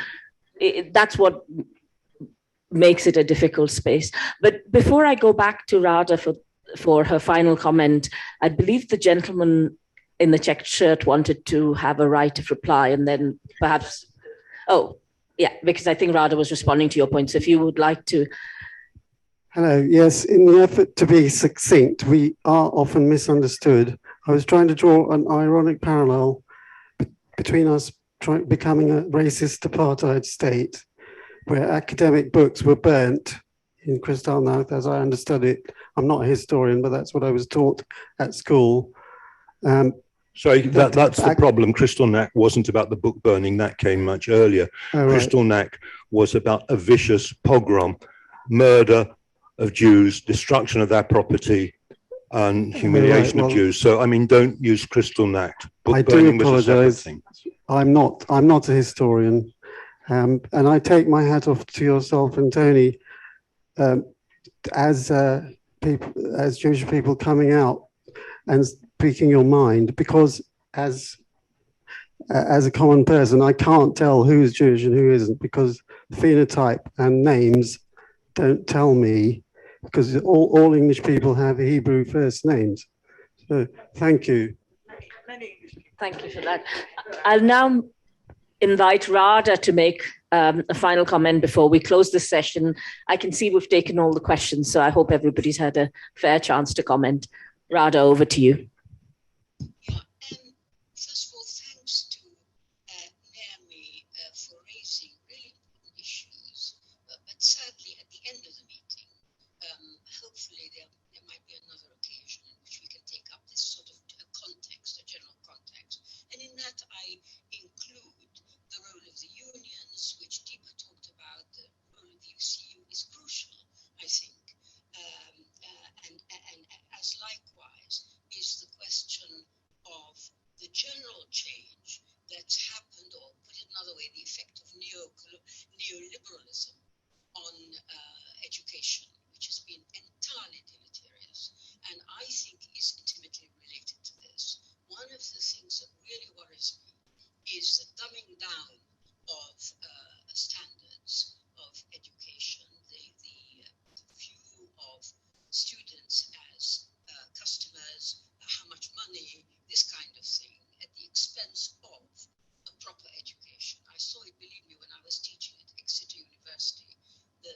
makes it a difficult space. But before I go back to Radha for her final comment, I believe the gentleman in the checked shirt wanted to have a right of reply, and then perhaps, oh, yeah, because I think Radha was responding to your point. So if you would like to. Hello, yes, in the effort to be succinct, we are often misunderstood. I was trying to draw an ironic parallel between us becoming a racist apartheid state, where academic books were burnt in Kristallnacht, as I understood it. I'm not a historian, but that's what I was taught at school. Sorry, that's the problem. Kristallnacht wasn't about the book burning. That came much earlier. Oh, right. Kristallnacht was about a vicious pogrom, murder of Jews, destruction of their property, and humiliation of Jews. So, I mean, don't use Kristallnacht. Book I burning do was a separate apologize. thing. I'm not a historian. And I take my hat off to yourself and Tony as Jewish people coming out and speaking your mind, because as a common person, I can't tell who's Jewish and who isn't, because phenotype and names don't tell me, because all English people have Hebrew first names. So thank you. Thank you for that. I'll now invite Radha to make a final comment before we close this session. I can see we've taken all the questions, so I hope everybody's had a fair chance to comment. Radha, over to you. Yeah, first of all, thanks to Naomi for raising really important issues. But sadly, at the end of the meeting, hopefully there might be another occasion in which we can take up this sort of context, a general context. And in that, I include the role of the unions, which Deepa talked about. The role of the UCU is crucial, I think. And as likewise is the question of the general change that's happened, or put it another way, the effect of neoliberalism on education, which has been entirely deleterious, and I think is intimately related to this. One of the things that really worries me is the dumbing down of standards of education, the view of students as customers, how much money, this kind of thing, at the expense of a proper education. I saw it, believe me, when I was teaching at Exeter University, the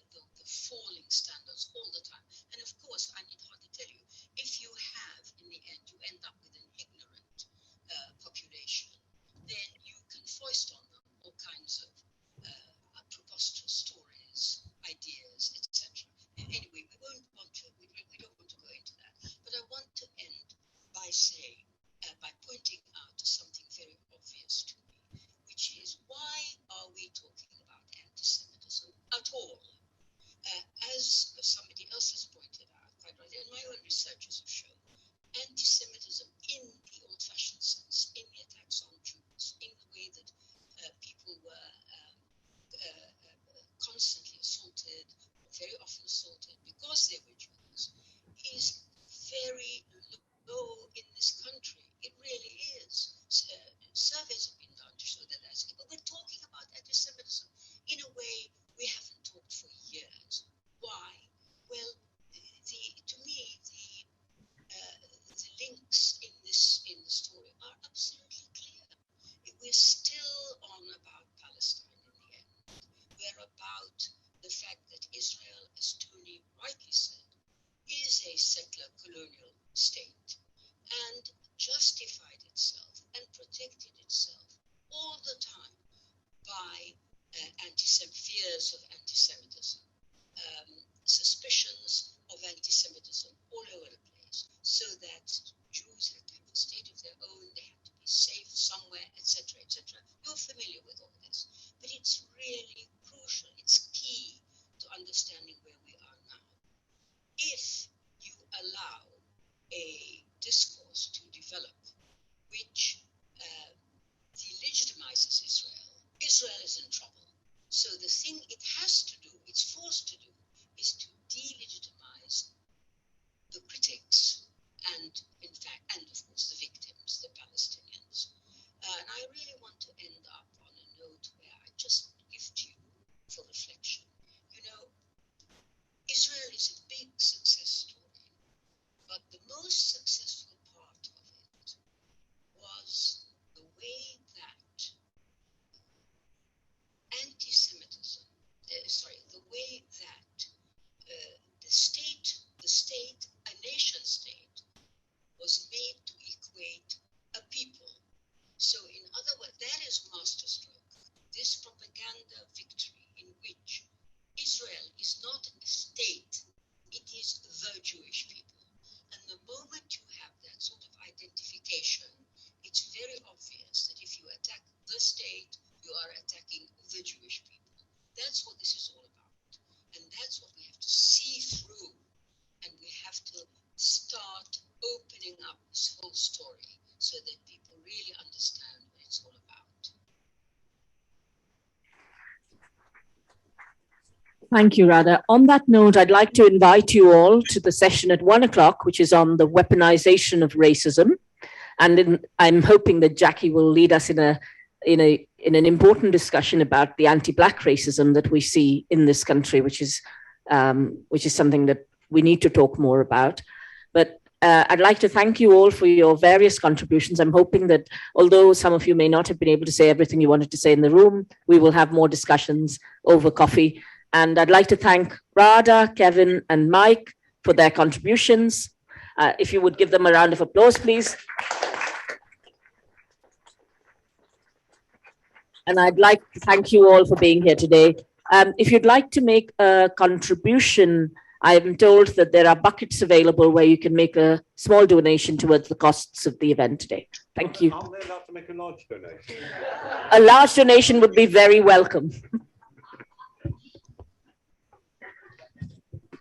falling standards all the time. And of course, I need hardly tell you, if you have, in the end, you end up with an ignorant population, then you can foist on them all kinds of preposterous stories, ideas, etc. Anyway, we don't want to go into that. But I want to end by saying, by pointing out to something very obvious to me, which is, why are we talking about anti-Semitism at all? As somebody else has pointed out, quite right, and my own researchers have shown, anti-Semitism in the old-fashioned sense, in the attacks on Jews, in the way that people were constantly assaulted, or very often assaulted because they were Jews, is very low in this country. It really is. Surveys have been done to show that that's it. But we're talking about anti-Semitism in a way we haven't talked for years. Why? Well, to me, the links in the story are absolutely clear. We're still on about Palestine in the end. We're about the fact that Israel, as Tony rightly said, is a settler colonial state and justified itself and protected itself all the time by fears of anti-Semitism. suspicions of anti-Semitism all over the place, so that Jews had to have a state of their own, they had to be safe somewhere, etc., etc. You're familiar with all this, but it's really crucial, it's key to understanding where we are now. If you allow a discourse to develop which delegitimizes Israel, Israel is in trouble. So the thing it has to do, it's forced to do, is to delegitimize the critics and, in fact, and of course the victims, the Palestinians. And I really want to end up on a note where I just gift you for reflection. You know, Israel is a big success story, but the most successful part of it was the way that anti-Semitism, the way that the state, a nation state, was made to equate a people. So in other words, that is masterstroke, this propaganda victory in which Israel is not a state, it is the Jewish people. And the moment you have that sort of identification, it's very obvious that if you attack the state, you are attacking the Jewish people. That's what this is all about. And that's what we have to see through. And we have to start opening up this whole story so that people really understand what it's all about. Thank you, Radha. On that note, I'd like to invite you all to the session at 1 o'clock, which is on the weaponization of racism. And I'm hoping that Jackie will lead us in an important discussion about the anti-Black racism that we see in this country, which is something that we need to talk more about. But I'd like to thank you all for your various contributions. I'm hoping that although some of you may not have been able to say everything you wanted to say in the room, we will have more discussions over coffee. And I'd like to thank Radha, Kevin, and Mike for their contributions. If you would give them a round of applause, please. And I'd like to thank you all for being here today. If you'd like to make a contribution, I'm told that there are buckets available where you can make a small donation towards the costs of the event today. Thank you. Aren't they allowed to make a large donation? A large donation would be very welcome.